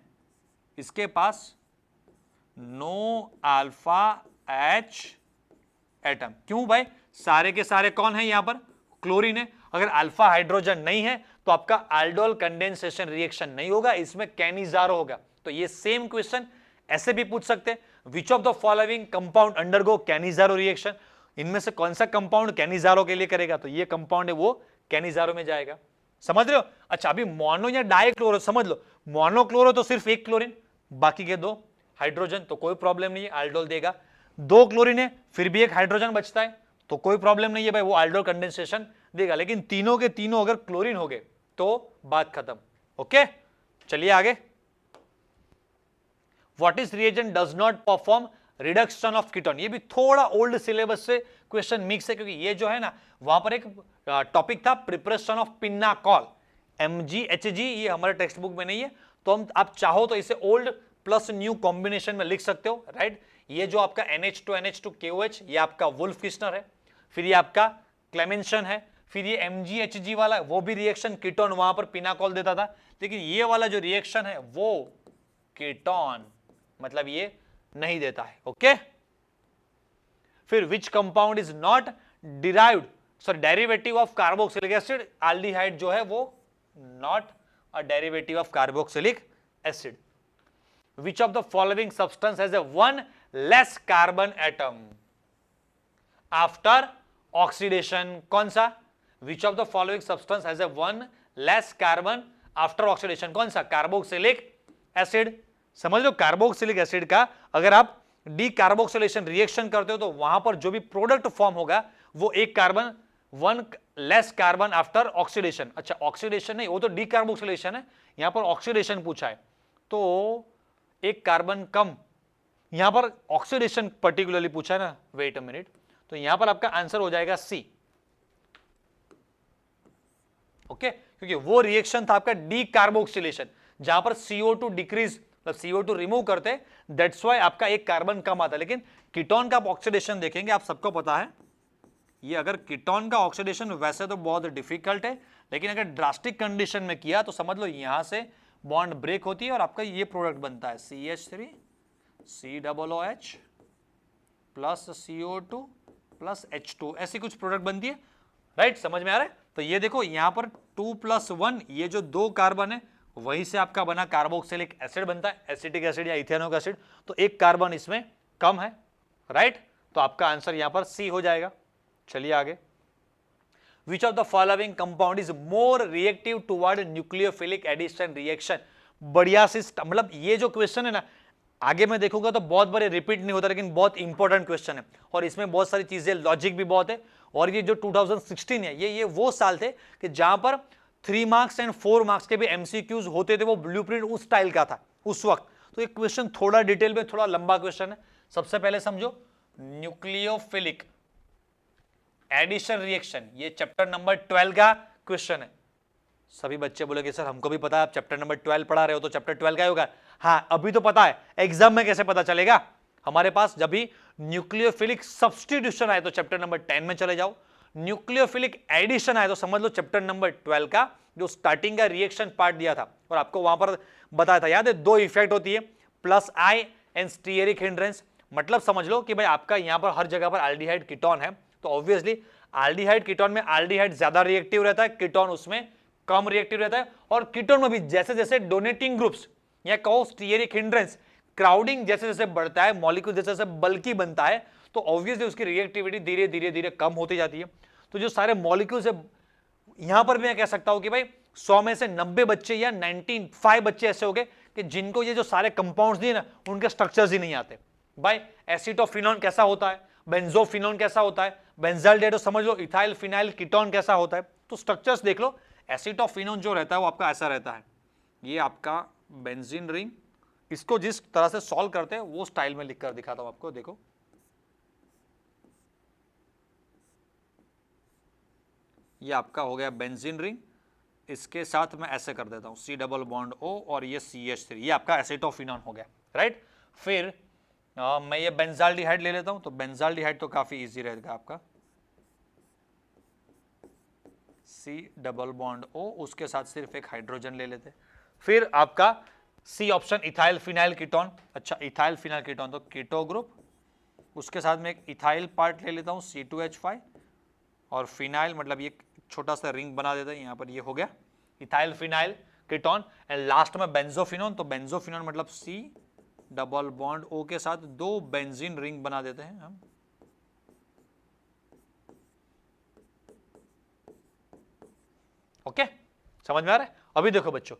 इसके पास नो अल्फा एच एटम। क्यों भाई? सारे के सारे कौन है यहां पर? क्लोरीन है। अगर अल्फा हाइड्रोजन नहीं है तो आपका aldol कंडेंसेशन रिएक्शन नहीं होगा, इसमें कैनिजारो होगा। तो ये सेम क्वेश्चन ऐसे भी पूछ सकते हैं, विच of the following compound undergo Cannizzaro reaction? इनमें से कौन सा कंपाउंड कैनिजारो के लिए करेगा? तो ये कंपाउंड है वो कैनिजारो में जाएगा। समझ रहे हो? अच्छा, अभी मोनो या डाइक्लोरो समझ लो। मोनोक्लोरो तो सिर्फ एक क्लोरीन, बाकी के 2 हाइड्रोजन, तो कोई प्रॉब्लम नहीं है, aldol देगा। 2 क्लोरीन है, फिर भी एक हाइड्रोजन बचता है, तो कोई प्रॉब्लम नहीं है भाई, वो aldol कंडेंसेशन देगा। लेकिन तीनों के तीनों अगर क्लोरीन हो गए तो बात खत्म। ओके, चलिए आगे। What is reagent does not perform reduction of ketone? ये भी थोड़ा ओल्ड सिलेबस से क्वेश्चन मिक्स है, क्योंकि ये जो है ना, वहां पर एक टॉपिक था प्रिपरेशन ऑफ पिनाकॉल, MgHg, ये हमारे टेक्स्ट बुक में नहीं है, तो हम आप चाहो तो इसे ओल्ड प्लस न्यू कॉम्बिनेशन में लिख सकते हो, राइट। ये जो आपका NH2NH2KOH, ये आपका वुल्फ किस्नर है, फिर ये आपका क्लेमेंशन है, फिर ये MgHg वाला, वो भी रिएक्शन कीटोन, वहां पर पिनाकॉल देता था। लेकिन ये वाला जो रिएक्शन है वो कीटोन, मतलब ये नहीं देता है। ओके, फिर which compound is not derived, sorry derivative of carboxylic acid? Aldehyde जो है वो not a derivative of carboxylic acid. Which of the following substance has a 1 less carbon atom after oxidation? कौन सा? विच of the following substance has a 1 less carbon after oxidation? कौन सा? Carboxylic acid. समझ लो, carboxylic acid का अगर आप decarboxylation reaction करते हो तो वहां पर जो भी प्रोडक्ट फॉर्म होगा वो एक carbon, 1 less carbon after oxidation. अच्छा, ऑक्सीडेशन नहीं, वो तो डीकार्बोक्सिलेशन है, यहां पर ऑक्सीडेशन पूछा है, तो एक कार्बन कम। यहां पर ऑक्सीडेशन पर्टिकुलरली पूछा है ना, वेट अ मिनट, तो यहां पर आपका आंसर हो जाएगा सी। ओके, क्योंकि वो रिएक्शन था आपका डीकार्बोक्सिलेशन, जहां पर CO2 डिक्रीज, मतलब CO2 रिमूव करते, दैट्स व्हाई आपका एक कार्बन कम आता। लेकिन कीटोन का आप ऑक्सीडेशन देखेंगे, आप सबको पता है, ये अगर कीटोन का ऑक्सीडेशन वैसे तो बहुत डिफिकल्ट है, लेकिन अगर ड्रास्टिक कंडीशन में किया तो समझ लो यहां से बॉन्ड ब्रेक होती है और आपका ये प्रोडक्ट बनता है CH3 COOH plus CO2 plus H2, ऐसी कुछ प्रोडक्ट बनती है, राइट। समझ में आ रहा है? तो ये देखो यहां पर 2 + 1, ये जो 2 कार्बन है वहीं से आपका बना कार्बोक्सिलिक एसिड बनता है, एसिटिक एसिड या इथेनोइक एसिड, तो एक कार्बन इसमें कम है, राइट। तो आपका आंसर यहां पर सी हो जाएगा। चलिए आगे। Which of the following compound is more reactive toward nucleophilic addition reaction? बढ़िया सिस्टम, मतलब ये जो क्वेश्चन है ना, आगे मैं देखूंगा तो बहुत बार रिपीट नहीं होता, लेकिन बहुत इंपॉर्टेंट क्वेश्चन है और इसमें बहुत सारी चीजें, लॉजिक भी बहुत है। और ये जो 2016 है, ये वो साल थे कि जहां पर 3 मार्क्स एंड 4 मार्क्स के भी MCQs होते थे, वो ब्लूप्रिंट उस स्टाइल का था उस वक्त। तो ये क्वेश्चन थोड़ा डिटेल में, थोड़ा लंबा क्वेश्चन है। सबसे पहले समझो न्यूक्लियोफिलिक एडिशन रिएक्शन, ये चैप्टर नंबर 12 का क्वेश्चन है। सभी बच्चे बोलेंगे सर हमको भी पता है, आप चैप्टर नंबर 12 पढ़ा रहे हो तो चैप्टर 12 का ही होगा। हाँ अभी तो पता है, एग्जाम में कैसे पता चलेगा? हमारे पास जब भी न्यूक्लियोफिलिक सब्स्टिट्यूशन आए तो चैप्टर नंबर 10 में चले जाओ, न्यूक्लियोफिलिक एडिशन आए तो समझ लो चैप्टर नंबर 12 का जो स्टार्टिंग का रिएक्शन पार्ट दिया था और आपको वहां पर बताया था, याद है? दो इफेक्ट होती है, plus I and stearic hindrance. मतलब समझ लो कि भाई आपका यहां पर हर जगह पर एल्डिहाइड कीटोन है, तो ऑब्वियसली एल्डिहाइड कीटोन में एल्डिहाइड ज्यादा रिएक्टिव रहता है, कीटोन उसमें कम रिएक्टिव रहता है। और कीटोन में भी जैसे जैसे डोनेटिंग ग्रुप्स या कहो स्टीयरिक हिंड्रेंस, क्राउडिंग जैसे जैसे बढ़ता है, मॉलिक्यूल जैसे जैसे बल्कि बनता है, तो ऑब्वियसली उसकी रिएक्टिविटी धीरे धीरे धीरे कम होती जाती है। तो जो सारे मॉलिक्यूल्स है, यहां पर मैं कह सकता हूं कि भाई 100 में से 90 बच्चे या 95 बच्चे ऐसे हो गए कि जिनको ये जो सारे कंपाउंड्स दिए ना, उनके स्ट्रक्चर्स ही नहीं आते। भाई एसिटोफिनोन कैसा होता है, बेंजोफिनोन कैसा होता है, बेंजाल्डेहाइड समझ लो, इथाइल फिनाइल कीटोन कैसा होता है, तो स्ट्रक्चर्स देख लो। एसिटोफिनोन जो रहता है वो आपका ऐसा रहता है, ये आपका बेंजीन रिंग। इसको जिस तरह से सॉल्व करते हैं वो स्टाइल में लिखकर दिखाता हूं आपको, देखो ये आपका हो गया बेंजीन रिंग, इसके साथ मैं ऐसे कर देता हूं सी डबल बॉन्ड ओ और ये CH3, ये आपका एसिटोफिनोन हो गया, राइट। फिर मैं ये बेंजाल्डिहाइड ले लेता हूं, तो बेंजाल्डिहाइड तो काफी इजी रहेगा आपका, सी डबल बॉन्ड ओ, उसके साथ सिर्फ एक हाइड्रोजन ले लेते। फिर आपका C option ethyl phenyl ketone, अच्छा इथाइल फिनाइल कीटोन तो कीटो ग्रुप, उसके साथ में एक इथाइल पार्ट ले लेता हूं C2H5 और फिनाइल, मतलब ये छोटा सा रिंग बना देता है, यहां पर ये हो गया ethyl phenyl ketone. And last में बेंजोफिनोन, तो बेंजोफिनोन मतलब सी डबल बॉन्ड ओ के साथ दो बेंजीन रिंग बना देते हैं हम। ओके, समझ में आ रहा है? अभी देखो बच्चों,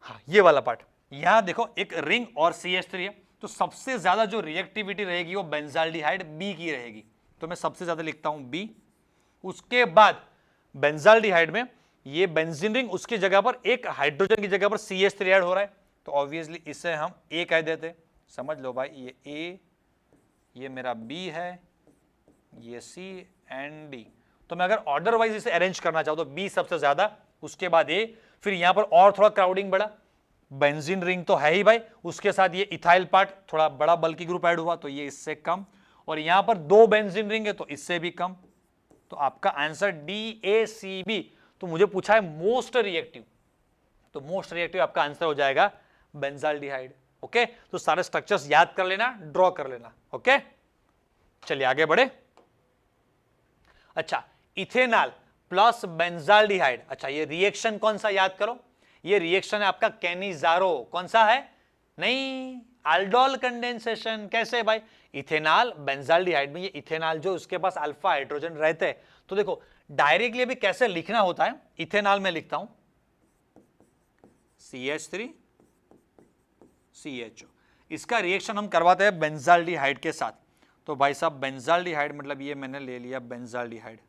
हाँ ये वाला पार्ट, यहां देखो एक रिंग और CH3 है, तो सबसे ज्यादा जो रिएक्टिविटी रहेगी वो बेंजाल्डिहाइड बी की रहेगी, तो मैं सबसे ज्यादा लिखता हूं बी। उसके बाद बेंजाल्डिहाइड में ये बेंजीन रिंग, उसकी जगह पर एक हाइड्रोजन की जगह पर CH3 ऐड हो रहा है, तो ऑब्वियसली इसे हम ए कह देते। समझ लो भाई, ये ए, ये मेरा बी है, ये सी एंड डी। तो मैं अगर ऑर्डर वाइज इसे अरेंज करना चाहूं तो बी सबसे ज्यादा, उसके बाद ए, फिर यहां पर और थोड़ा क्राउडिंग बढ़ा, बेंजीन रिंग तो है ही भाई, उसके साथ ये इथाइल पार्ट थोड़ा बड़ा बल्कि ग्रुप ऐड हुआ, तो ये इससे कम, और यहां पर दो बेंजीन रिंग है तो इससे भी कम। तो आपका आंसर DACB। तो मुझे पूछा है मोस्ट रिएक्टिव, तो मोस्ट रिएक्टिव आपका आंसर हो जाएगा बेंजाल्डिहाइड। ओके, तो सारे स्ट्रक्चर्स याद कर लेना, ड्रॉ कर लेना। ओके, चलिए आगे बढ़े। अच्छा, इथेनॉल प्लस बेंजाल्डिहाइड, अच्छा ये रिएक्शन कौन सा याद करो, ये रिएक्शन है आपका कैनिजारो। कौन सा है? नहीं, aldol कंडेंसेशन। कैसे भाई? इथेनॉल बेंजाल्डिहाइड में ये इथेनॉल जो उसके पास अल्फा हाइड्रोजन रहते हैं, तो देखो डायरेक्टली अभी कैसे लिखना होता है, इथेनॉल में लिखता हूं CH3 CHO, इसका रिएक्शन हम करवाते हैं बेंजाल्डिहाइड के साथ। तो भाई साहब बेंजाल्डिहाइड मतलब ये मैंने ले लिया बेंजाल्डिहाइड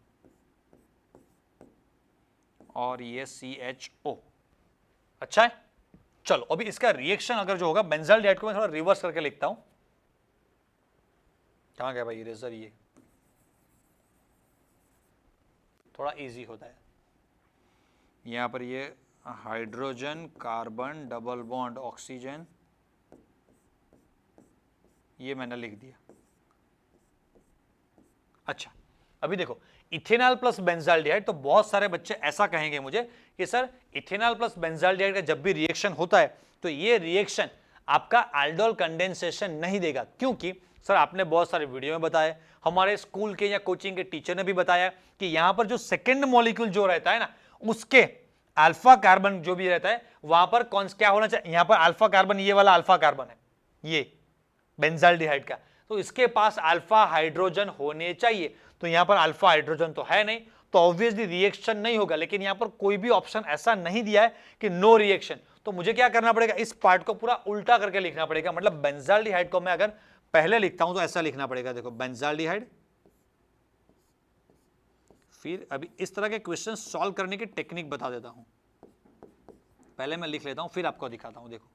और ये CHO। अच्छा है, चलो अभी इसका रिएक्शन अगर जो होगा, बेंजाल्डिहाइड को मैं थोड़ा रिवर्स करके लिखता हूं, कहां गया भाई इरेजर, ये थोड़ा इजी होता है। यहां पर ये hydrogen carbon double bond oxygen, ये मैंने लिख दिया। अच्छा, अभी देखो इथेनॉल प्लस बेंजाल्डिहाइड, तो बहुत सारे बच्चे ऐसा कहेंगे मुझे कि सर इथेनॉल प्लस बेंजाल्डिहाइड का जब भी रिएक्शन होता है तो ये रिएक्शन आपका aldol कंडेंसेशन नहीं देगा, क्योंकि सर आपने बहुत सारे वीडियो में बताया, हमारे स्कूल के या कोचिंग के टीचर ने भी बताया कि यहां पर जो सेकेंड मॉलिक्यूल जो रहता है ना, उसके अल्फा कार्बन जो भी रहता है वहां पर कौन क्या होना चाहिए, यहां पर अल्फा कार्बन, ये वाला अल्फा कार्बन है ये बेंजाल्डिहाइड का, तो इसके पास अल्फा हाइड्रोजन होने चाहिए। तो यहां पर अल्फा हाइड्रोजन तो है नहीं, तो ऑब्वियसली रिएक्शन नहीं होगा। लेकिन यहां पर कोई भी ऑप्शन ऐसा नहीं दिया है कि नो रिएक्शन, तो मुझे क्या करना पड़ेगा, इस पार्ट को पूरा उल्टा करके लिखना पड़ेगा। मतलब बेंजाल्डिहाइड को मैं अगर पहले लिखता हूं तो ऐसा लिखना पड़ेगा, देखो बेंजाल्डिहाइड, फिर अभी इस तरह के क्वेश्चन सॉल्व करने की टेक्निक बता देता हूं। पहले मैं लिख लेता हूं फिर आपको दिखाता हूं। देखो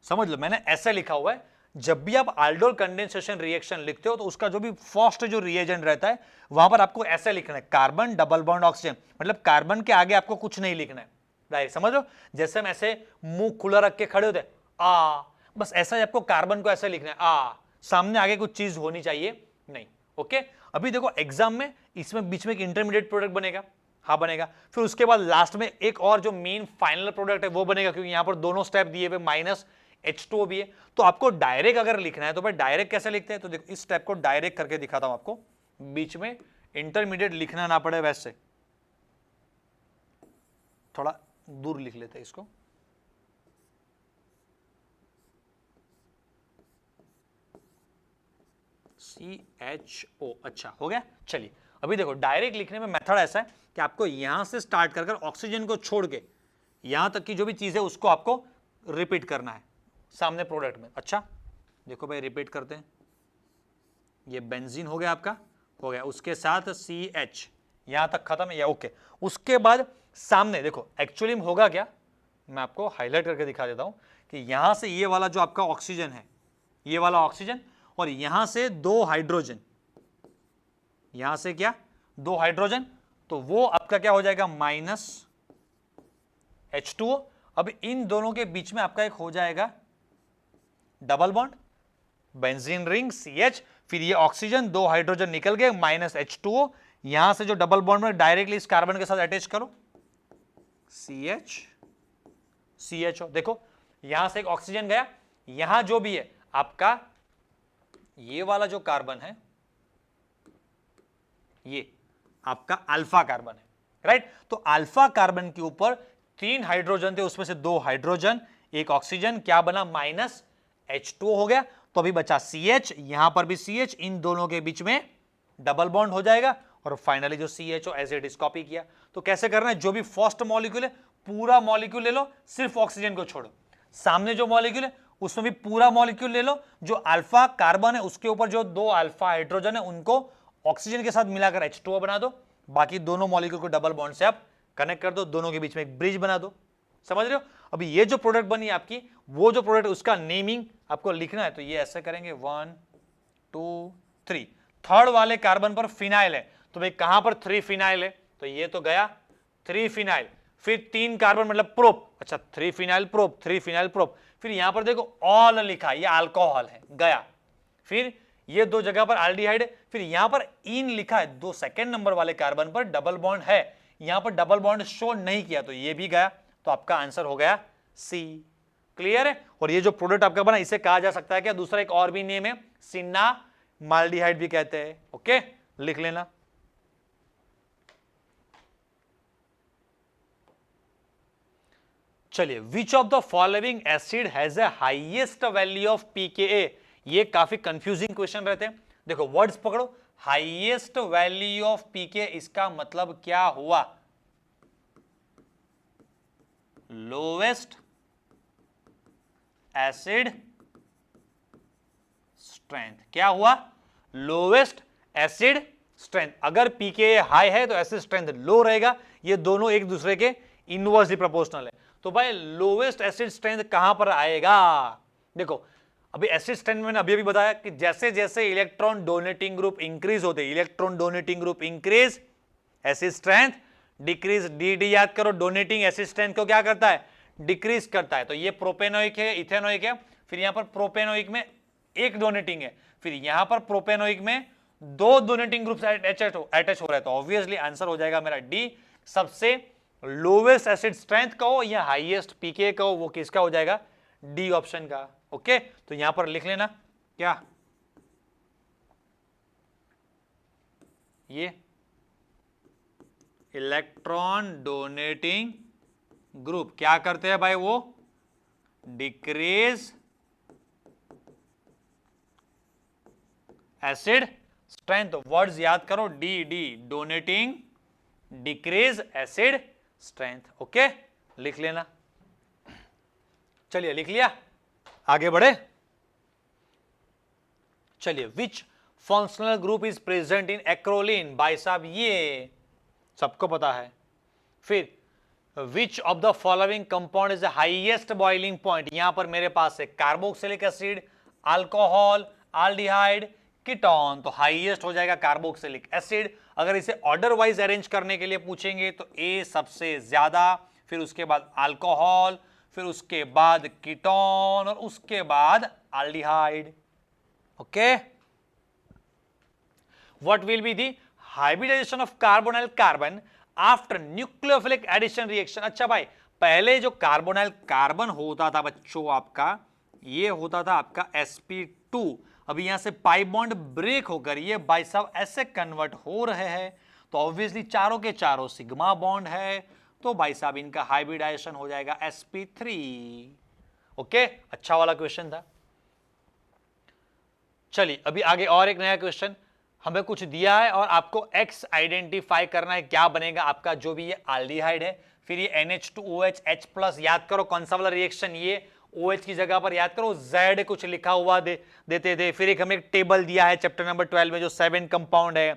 समझ लो, मैंने ऐसे लिखा हुआ है, जब भी आप aldol कंडेंसेशन रिएक्शन लिखते हो तो उसका जो भी फर्स्ट जो रिएजेंट रहता है वहां पर आपको ऐसे लिखना है, कार्बन डबल बॉन्ड ऑक्सीजन, मतलब कार्बन के आगे आपको कुछ नहीं लिखना है। राइट, समझ लो, जैसे हम ऐसे मुंह खुला रख के खड़े होते आ, बस ऐसा ही आपको कार्बन को ऐसे लिखना है, सामने आगे कुछ चीज होनी चाहिए नहीं। ओके, अभी देखो एग्जाम में इसमें बीच में एक इंटरमीडिएट प्रोडक्ट बनेगा, हाँ बनेगा, फिर उसके बाद लास्ट में एक और जो मेन फाइनल प्रोडक्ट है वो बनेगा, क्योंकि यहां पर दोनों स्टेप दिए हुए माइनस H2O भी है। तो आपको डायरेक्ट अगर लिखना है तो भाई डायरेक्ट कैसे लिखते हैं, तो देखो इस स्टेप को डायरेक्ट करके दिखाता हूं आपको, बीच में इंटरमीडिएट लिखना ना पड़े वैसे, थोड़ा दूर लिख लेते हैं इसको। CHO, अच्छा हो गया। चलिए अभी देखो डायरेक्ट लिखने में मेथड ऐसा है कि आपको यहां से स्टार्ट कर ऑक्सीजन को छोड़ के यहां तक की जो भी चीज है उसको आपको रिपीट करना है सामने प्रोडक्ट में। अच्छा देखो भाई रिपीट करते हैं, ये बेंजीन हो गया आपका, हो गया, उसके साथ CH यहां तक खत्म है, या ओके। उसके बाद सामने देखो एक्चुअली में होगा क्या, मैं आपको हाईलाइट करके दिखा देता हूं कि यहां से ये वाला जो आपका ऑक्सीजन है, ये वाला ऑक्सीजन, और यहां से दो हाइड्रोजन, यहां से क्या, दो हाइड्रोजन, तो वो आपका क्या हो जाएगा, माइनस H2O। अब इन दोनों के बीच में आपका एक हो जाएगा double bond, benzene ring CH, फिर ये ऑक्सीजन, दो हाइड्रोजन निकल गए, माइनस H2O, यहां से जो डबल बॉन्ड में डायरेक्टली इस कार्बन के साथ अटैच करो, CH CHO। देखो यहां से एक ऑक्सीजन गया, यहां जो भी है आपका ये वाला जो कार्बन है ये आपका अल्फा कार्बन है, राइट। तो अल्फा कार्बन के ऊपर 3 हाइड्रोजन थे, उसमें से 2 हाइड्रोजन, एक ऑक्सीजन, क्या बना, माइनस H2O हो गया। तो अभी बचा CH, यहां पर भी CH, इन दोनों के बीच में डबल बॉन्ड हो जाएगा, और फाइनली जो CHO as it is copy किया। तो कैसे करना है, जो भी फर्स्ट मॉलिक्यूल है पूरा मॉलिक्यूल ले लो, सिर्फ ऑक्सीजन को छोड़ो, सामने जो मॉलिक्यूल है उसमें भी पूरा मॉलिक्यूल ले लो, जो अल्फा कार्बन है उसके ऊपर जो 2 अल्फा हाइड्रोजन है उनको ऑक्सीजन के साथ मिलाकर H2O बना दो, बाकी दोनों मॉलिक्यूल को डबल बॉन्ड से आप कनेक्ट कर दो, दोनों के बीच में एक ब्रिज बना दो। समझ रहे हो। अभी ये जो प्रोडक्ट बनी आपकी, वो जो प्रोडक्ट उसका नेमिंग आपको लिखना है, तो ये ऐसे करेंगे 1 2 3, थर्ड वाले कार्बन पर फिनाइल है, तो भाई कहां पर 3 फिनाइल है, तो ये तो गया 3 फिनाइल, फिर 3 कार्बन मतलब प्रोप, अच्छा 3 फिनाइल प्रोप, 3 फिनाइल प्रोप, फिर यहां पर देखो ऑल लिखा, ये अल्कोहल है, गया, फिर ये दो जगह पर एल्डिहाइड है, फिर यहां पर इन लिखा है, दो सेकंड नंबर वाले कार्बन पर डबल बॉन्ड है, यहां पर डबल बॉन्ड शो नहीं किया, तो ये भी गया, तो आपका आंसर हो गया C। क्लियर है। और ये जो प्रोडक्ट आपका बना इसे कहा जा सकता है क्या, दूसरा एक और भी नेम है, सिन्ना माल्डिहाइड भी कहते हैं। ओके, लिख लेना। चलिए, विच of the following acid has a highest value of pKa, ये काफी कंफ्यूजिंग क्वेश्चन रहते हैं। देखो वर्ड्स पकड़ो, हाईएस्ट वैल्यू ऑफ pKa, इसका मतलब क्या हुआ, लोवेस्ट एसिड स्ट्रेंथ, क्या हुआ, लोवेस्ट एसिड स्ट्रेंथ। अगर pKa हाई है तो एसिड स्ट्रेंथ लो रहेगा, ये दोनों एक दूसरे के इनवर्सली प्रोपोर्शनल है। तो भाई लोवेस्ट एसिड स्ट्रेंथ कहां पर आएगा, देखो अभी एसिड स्ट्रेंथ मैंने अभी बताया कि जैसे जैसे इलेक्ट्रॉन डोनेटिंग ग्रुप इंक्रीज होते, electron donating group increase, acid strength decrease. D याद करो, डोनेटिंग एसिड स्ट्रेंथ को क्या करता है, डिक्रीज करता है। तो ये प्रोपेनोइक है, इथेनोइक है, फिर यहां पर प्रोपेनोइक में एक डोनेटिंग है, फिर यहां पर प्रोपेनोइक में दो डोनेटिंग ग्रुप्स अटैच हो रहा है, तो ऑब्वियसली आंसर हो जाएगा मेरा डी। सबसे लोवेस्ट एसिड स्ट्रेंथ कहो या हाईएस्ट pKa कहो, वो किसका हो जाएगा, डी ऑप्शन का। ओके, तो यहां पर लिख लेना क्या, ये इलेक्ट्रॉन डोनेटिंग ग्रुप क्या करते हैं भाई, वो डिक्रीज एसिड स्ट्रेंथ। वर्ड्स याद करो, D donating, decrease acid strength. Okay, लिख लेना। चलिए लिख लिया, आगे बढ़े। चलिए, विच functional group is present in acrolein, भाई साहब ये सबको पता है। फिर which of the following compound is the highest boiling point, यहां पर मेरे पास है carboxylic acid, alcohol, aldehyde, ketone, तो हाईएस्ट हो जाएगा कार्बोक्सिलिक एसिड। अगर इसे ऑर्डर वाइज अरेंज करने के लिए पूछेंगे तो ए सबसे ज्यादा, फिर उसके बाद अल्कोहल, फिर उसके बाद कीटोन और उसके बाद aldehyde. Okay, what will be the hybridization of carbonyl carbon after nucleophilic addition reaction. अच्छा भाई, पहले जो कार्बोनाइल कार्बन होता था बच्चों आपका, ये होता था आपका sp2। अभी यहां से पाई बॉन्ड ब्रेक होकर ये भाई साहब ऐसे कन्वर्ट हो रहे हैं, तो ऑब्वियसली चारों के चारों सिग्मा बॉन्ड है, तो भाई साहब इनका हाइब्रिडाइजेशन हो जाएगा sp3। ओके, अच्छा वाला क्वेश्चन था। चलिए अभी आगे और एक नया क्वेश्चन, हमें कुछ दिया है और आपको x आइडेंटिफाई करना है, क्या बनेगा आपका जो भी ये एल्डिहाइड है, फिर ये NH2OH H+, याद करो कौन सा वाला रिएक्शन, ये OH की जगह पर याद करो Z कुछ लिखा हुआ देते थे। फिर एक हमें एक टेबल दिया है चैप्टर नंबर 12 में जो 7 कंपाउंड है,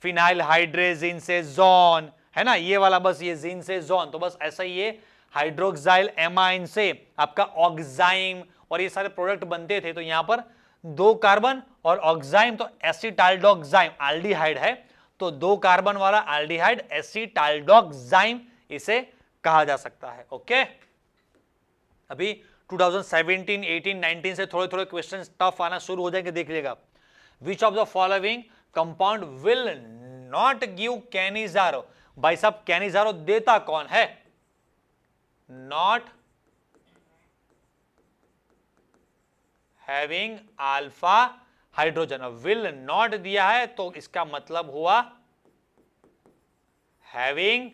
फिनाइल हाइड्रेजिन से जोन, है ना, ये वाला बस ये जिन से जोन, तो बस ऐसा ही ये हाइड्रोक्साइल एमाइन से आपका ऑक्साइम और ये सारे प्रोडक्ट बनते थे। तो यहां पर 2 कार्बन और ऑक्साइम, तो एसिटाल्डोक्साइम एल्डिहाइड है, तो 2 कार्बन वाला एल्डिहाइड एसिटाल्डोक्साइम इसे कहा जा सकता है। ओके, अभी 2017, 18, 19 से थोड़े थोड़े क्वेश्चन टफ आना शुरू हो जाएंगे, देख लीजिएगा। विच of the following compound will not give Cannizzaro. भाई साहब कैनिजारो देता कौन है? Not having alpha hydrogen, will not दिया है तो इसका मतलब हुआ हैविंग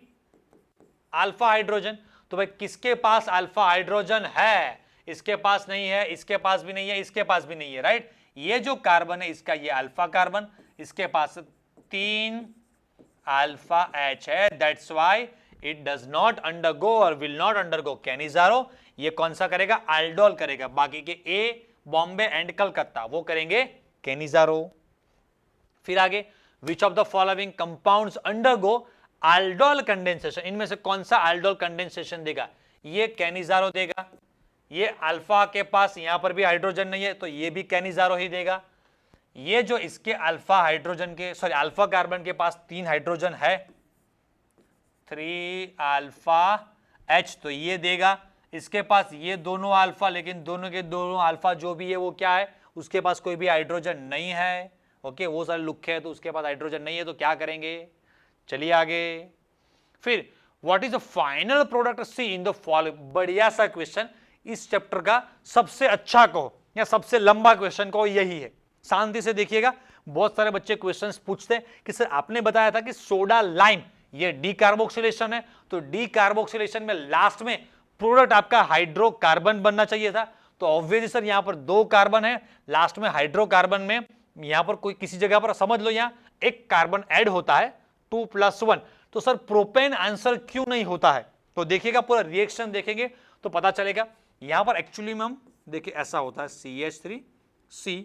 अल्फा हाइड्रोजन। तो भाई किसके पास अल्फा हाइड्रोजन है? इसके पास नहीं है, इसके पास भी नहीं है, इसके पास भी नहीं है, राइट। ये जो कार्बन है इसका ये अल्फा कार्बन, इसके पास 3 अल्फा एच है, that's why it does not undergo और विल नॉट अंडरगो कैनिजारो। ये कौन सा करेगा? अल्डोल करेगा। बाकी के ए, बॉम्बे एंड कलकत्ता वो करेंगे कैनिजारो। फिर आगे, विच of the following compounds undergo aldol condensation, इनमें से कौन सा अल्डोल कंडेंसेशन देगा? ये कैनिजारो देगा। ये अल्फा के पास यहां पर भी हाइड्रोजन नहीं है तो ये भी कैनिजारो ही देगा। ये जो इसके अल्फा हाइड्रोजन के सॉरी अल्फा कार्बन के पास 3 हाइड्रोजन है, 3 अल्फा एच, तो ये देगा। इसके पास ये दोनों अल्फा, लेकिन दोनों के दोनों अल्फा जो भी है वो क्या है, उसके पास कोई भी हाइड्रोजन नहीं है। ओके, वो सारे लुखे हैं तो उसके पास हाइड्रोजन नहीं है, तो क्या करेंगे? चलिए आगे। फिर what is the final product C in the following. बढ़िया सा क्वेश्चन, इस चैप्टर का सबसे अच्छा कहो या सबसे लंबा क्वेश्चन कहो यही है। शांति से देखिएगा, बहुत सारे बच्चे क्वेश्चंस पूछते हैं कि सर आपने बताया था कि सोडा लाइम ये डीकार्बोक्सिलेशन है, तो डीकार्बोक्सिलेशन में लास्ट में प्रोडक्ट आपका हाइड्रोकार्बन बनना चाहिए था। तो ऑब्वियसली सर यहां पर 2 कार्बन है, लास्ट में हाइड्रोकार्बन में यहां पर कोई किसी जगह पर समझ लो यहां एक कार्बन ऐड होता है 2+1, तो सर प्रोपेन आंसर क्यों नहीं होता है? तो देखिएगा पूरा रिएक्शन देखेंगे तो पता चलेगा। यहां पर एक्चुअली में हम देखिए ऐसा होता है CH3C,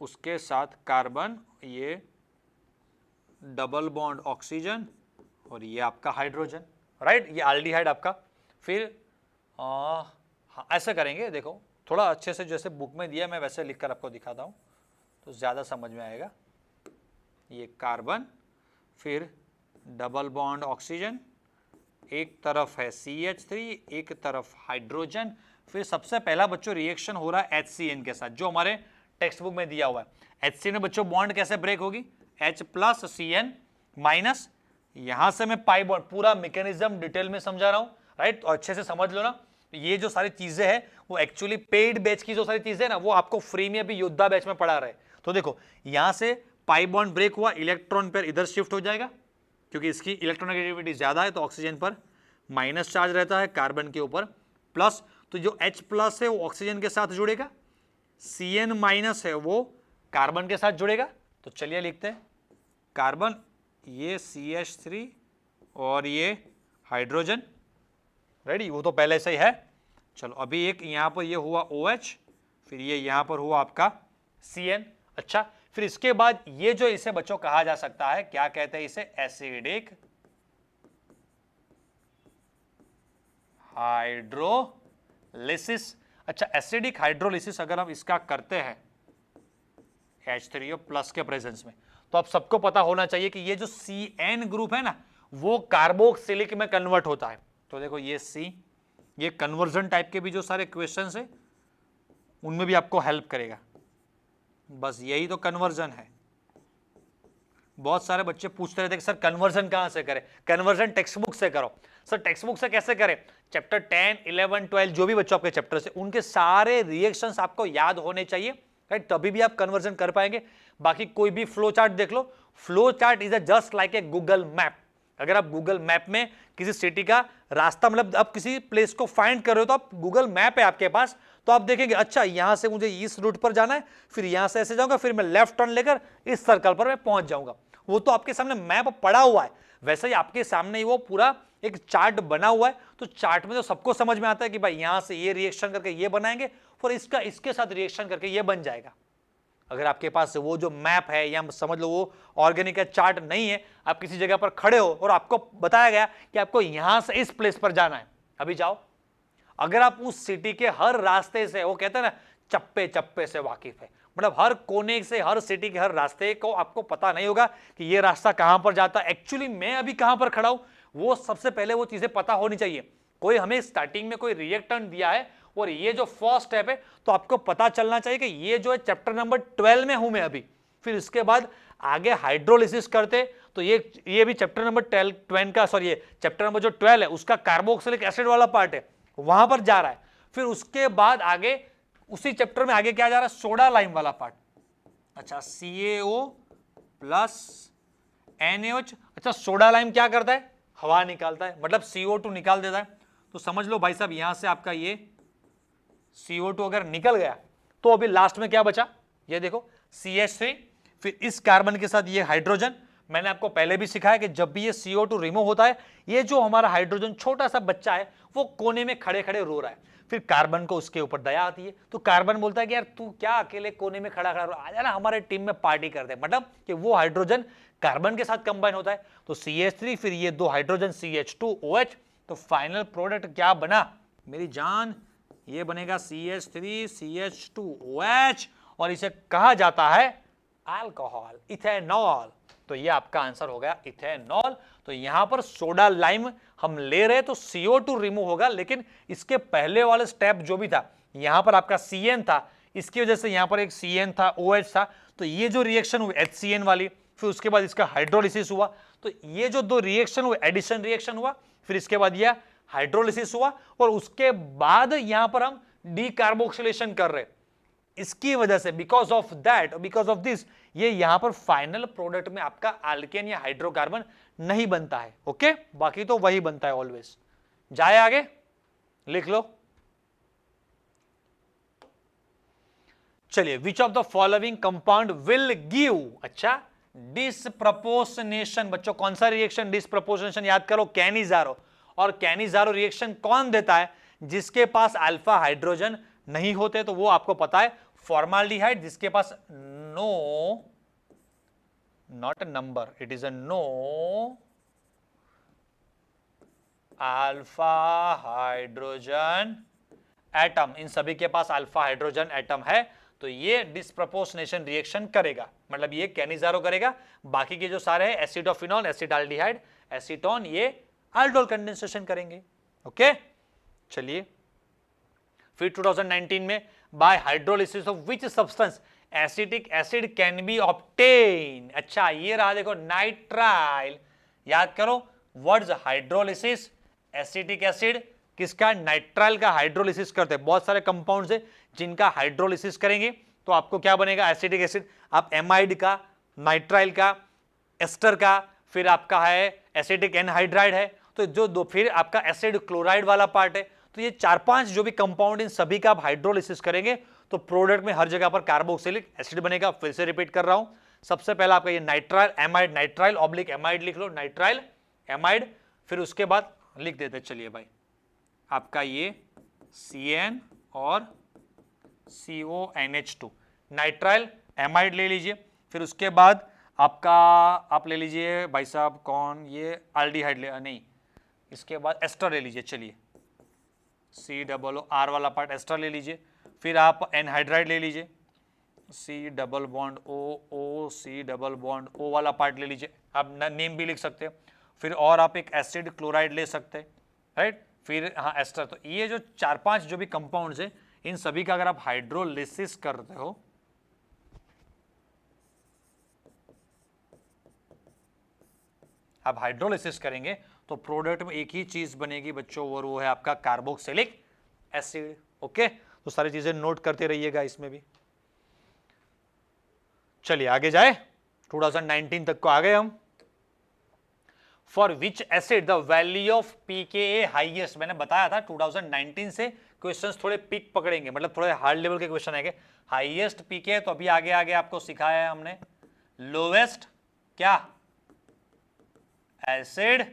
उसके साथ कार्बन, ये डबल बॉन्ड ऑक्सीजन और ये आपका हाइड्रोजन, राइट, ये एल्डिहाइड आपका। फिर हाँ ऐसे करेंगे, देखो थोड़ा अच्छे से जैसे बुक में दिया मैं वैसे लिखकर आपको दिखाता हूँ तो ज़्यादा समझ में आएगा। ये कार्बन, फिर डबल बॉन्ड ऑक्सीजन, एक तरफ है CH3, एक तरफ हाइड्रोजन। फिर सबसे पहला बच्चों रिएक्शन हो रहा है HCN के साथ जो हमारे टेक्स्ट बुक में दिया हुआ है। HCN में बच्चों बॉन्ड कैसे ब्रेक होगी? H+CN-, यहां से मैं पाई बॉन्ड, पूरा मैकेनिज्म डिटेल में समझा रहा हूं, राइट, तो अच्छे से समझ लो ना। ये जो सारी चीजें हैं वो एक्चुअली पेड बैच की जो सारी चीजें ना वो आपको फ्री में अभी योद्धा बैच में पढ़ा रहे। तो देखो यहां से पाई बॉन्ड ब्रेक हुआ, इलेक्ट्रॉन पेयर इधर शिफ्ट हो जाएगा क्योंकि इसकी इलेक्ट्रोनेगेटिविटी ज्यादा है, तो ऑक्सीजन पर माइनस चार्ज रहता है, कार्बन के ऊपर प्लस। तो जो H+ है वो ऑक्सीजन के साथ जुड़ेगा, CN- है वो कार्बन के साथ जुड़ेगा। तो चलिए लिखते हैं कार्बन, ये CH3 और ये हाइड्रोजन, रेडी, वो तो पहले से ही है। चलो अभी एक यहां पर ये हुआ OH, फिर ये यहां पर हुआ आपका CN। अच्छा, फिर इसके बाद ये जो इसे बच्चों कहा जा सकता है, क्या कहते हैं इसे? Acidic hydrolysis. अच्छा, एसिडिक हाइड्रोलिसिस अगर हम इसका करते हैं H3O प्लस के प्रेजेंस में, तो आप सबको पता होना चाहिए कि ये जो CN ग्रुप है ना, वो कार्बोक्सिलिक में कन्वर्ट होता है। तो देखो ये C, ये कन्वर्जन टाइप के भी जो सारे क्वेश्चंस है उनमें भी आपको हेल्प करेगा। बस यही तो कन्वर्जन है। बहुत सारे बच्चे पूछते रहते हैं कि सर कन्वर्जन कहां से करें, कन्वर्जन टेक्स्ट बुक से करो। सर टेक्स्ट बुक से कैसे करें? चैप्टर 10, 11, 12 जो भी बच्चों आपके चैप्टर से, उनके सारे रिएक्शंस आपको याद होने चाहिए, राइट? तभी भी आप कन्वर्जन कर पाएंगे। बाकी कोई भी फ्लो चार्ट देख लो, flow chart is just like a Google map. अगर आप गूगल मैप में किसी सिटी का रास्ता, मतलब आप किसी प्लेस को फाइंड कर रहे हो, तो आप गूगल मैप है आपके पास, तो आप देखेंगे अच्छा यहां से मुझे इस रूट पर जाना है, फिर यहां से ऐसे जाऊंगा, फिर मैं लेफ्ट टर्न लेकर इस सर्कल पर मैं पहुंच जाऊंगा। वो तो आपके सामने मैप पड़ा हुआ है, वैसे ही आपके सामने ही वो पूरा एक चार्ट बना हुआ है। तो चार्ट में तो सबको समझ में आता है कि भाई यहां से ये रिएक्शन करके ये बनाएंगे, और इसका इसके साथ रिएक्शन करके ये बन जाएगा। अगर आपके पास वो जो मैप है, या समझ लो वो ऑर्गेनिक का चार्ट नहीं है, आप किसी जगह पर खड़े हो और आपको बताया गया कि आपको यहां से इस प्लेस पर जाना है, अभी जाओ। अगर आप उस सिटी के हर रास्ते से, वो कहते हैं ना, चप्पे चप्पे से वाकिफ है, मतलब हर कोने से, हर सिटी के हर रास्ते को आपको पता नहीं होगा कि ये रास्ता कहां पर जाता है, एक्चुअली मैं अभी कहां पर खड़ा हूं, वो सबसे पहले वो चीजें पता होनी चाहिए। कोई हमें स्टार्टिंग में कोई रिएक्टेंट दिया है और ये जो फर्स्ट स्टेप है, तो आपको पता चलना चाहिए कि ये जो है चैप्टर नंबर 12 में हूं मैं अभी। फिर इसके बाद आगे हाइड्रोलिसिस करते, तो ये भी चैप्टर नंबर 12 का, सॉरी ये चैप्टर नंबर जो 12 है उसका कार्बोक्सिलिक एसिड वाला पार्ट है, वहां पर जा रहा है। फिर उसके बाद आगे उसी चैप्टर में आगे क्या जा रहा है, सोडा लाइम वाला पार्ट। अच्छा, CaO प्लस NaOH। अच्छा, सोडा लाइम क्या करता है, हवा निकालता है, मतलब CO2 निकाल देता है। तो समझ लो भाई साहब, यहां से आपका ये CO2 अगर निकल गया, तो अभी लास्ट में क्या बचा, ये देखो CH3, फिर इस कार्बन के साथ ये हाइड्रोजन। मैंने आपको पहले भी सिखाया कि जब भी ये CO2 रिमूव होता है, ये जो हमारा हाइड्रोजन छोटा सा बच्चा है, वो कोने में खड़े खड़े रो रहा है। फिर कार्बन को उसके ऊपर दया आती है, तो कार्बन बोलता है कि यार तू क्या अकेले कोने में खड़ा खड़ा रो, आ जाना हमारे टीम में पार्टी करते हैं। मतलब कि वो हाइड्रोजन कार्बन के साथ कंबाइन होता है, तो CH3, फिर ये दो हाइड्रोजन CH2OH, तो फाइनल प्रोडक्ट क्या बना मेरी जान, ये बनेगा CH3 CH2OH, और इसे कहा जाता है अल्कोहल, इथेनॉल। तो ये आपका आंसर हो गया इथेनॉल। तो यहां पर सोडा लाइम हम ले रहे, तो CO2 रिमूव होगा, लेकिन इसके पहले वाले स्टेप जो भी था, यहां पर आपका CN था, इसकी वजह से यहां पर एक CN था, OH था, तो ये जो रिएक्शन हुई HCN वाली, फिर उसके बाद इसका हाइड्रोलिसिस हुआ, तो ये जो दो रिएक्शन हुए, एडिशन रिएक्शन हुआ, फिर इसके बाद यह हाइड्रोलिसिस हुआ, और उसके बाद यहां पर हम डीकार्बोक्सिलेशन कर रहे। इसकी वजह से, because of that, because of this, ये यहां पर फाइनल प्रोडक्ट में आपका अल्केन या हाइड्रोकार्बन नहीं बनता है। ओके, बाकी तो वही बनता है ऑलवेज। जाए आगे, लिख लो। चलिए, विच of the following compound will give, अच्छा, डिसप्रपोर्शनेशन। बच्चों कौन सा रिएक्शन डिसप्रपोर्शनेशन याद करो, कैनिजारो। और कैनिजारो रिएक्शन कौन देता है, जिसके पास अल्फा हाइड्रोजन नहीं होते, तो वो आपको पता है फॉर्माल्डिहाइड, जिसके पास no, not a number, it is a no alpha hydrogen atom, इन सभी के पास अल्फा हाइड्रोजन एटम है, तो ये डिसप्रपोर्शनेशन रिएक्शन करेगा, मतलब ये कैनिजारो करेगा। बाकी के जो सारे हैं, एसिडोफिनॉल, एसिडाल्डिहाइड, एसीटोन, ये aldol कंडेंसेशन करेंगे। ओके, चलिए, फिर 2019 में bye hydrolysis of which substance acetic acid can be obtain. अच्छा, ये रहा देखो नाइट्राइल, याद करो वर्ड्स, हाइड्रोलिसिस, एसिटिक एसिड, किसका, नाइट्राइल का हाइड्रोलिसिस करते हैं। बहुत सारे कंपाउंड्स है जिनका हाइड्रोलिसिस करेंगे, तो आपको क्या बनेगा, एसिटिक एसिड। आप एमाइड का, नाइट्राइल का, एस्टर का, फिर आपका है एसिटिक एनहाइड्राइड है, तो जो दो, फिर आपका एसिड क्लोराइड वाला पार्ट है। तो ये 4-5 जो भी कंपाउंड, इन सभी का आप हाइड्रोलिसिस करेंगे, तो प्रोडक्ट में हर जगह पर कार्बोक्सिलिक एसिड बनेगा। फिर से रिपीट कर रहा हूं, सबसे पहला आपका ये nitrile amide, nitrile oblique amide लिख लो, नाइट्राइल एमाइड। फिर उसके बाद लिख देते, चलिए भाई, आपका ये CN और CONH2, नाइट्राइल एमाइड ले लीजिए। फिर उसके बाद आपका आप ले लीजिए भाई साहब, कौन, ये एल्डिहाइड ले, नहीं, इसके बाद एस्टर ले लीजिए। चलिए, COO वाला पार्ट एस्टर ले लीजिए, फिर आप एनहाइड्राइड ले लीजिए, C++ O वाला पार्ट ले लीजिए, आप नेम भी लिख सकते हैं। फिर और आप एक एसिड क्लोराइड ले सकते हैं, राइट। फिर हाँ एस्टर। तो ये जो 4-5 जो भी कंपाउंड्स है, इन सभी का अगर आप हाइड्रोलिसिस करते हो, आप हाइड्रोलिसिस करेंगे तो प्रोडक्ट में एक ही चीज बनेगी बच्चों, और वो है आपका कार्बोक्सिलिक एसिड। ओके, तो सारी चीजें नोट करते रहिएगा इसमें भी। चलिए आगे जाए, 2019 तक को आ गए हम। For which acid the value of pKa highest, मैंने बताया था 2019 से क्वेश्चंस थोड़े पीक पकड़ेंगे, मतलब थोड़े हार्ड लेवल के क्वेश्चन आएंगे। हाईएस्ट pKa, तो अभी आगे आगे आपको सिखाया है हमने। लोवेस्ट क्या, एसिड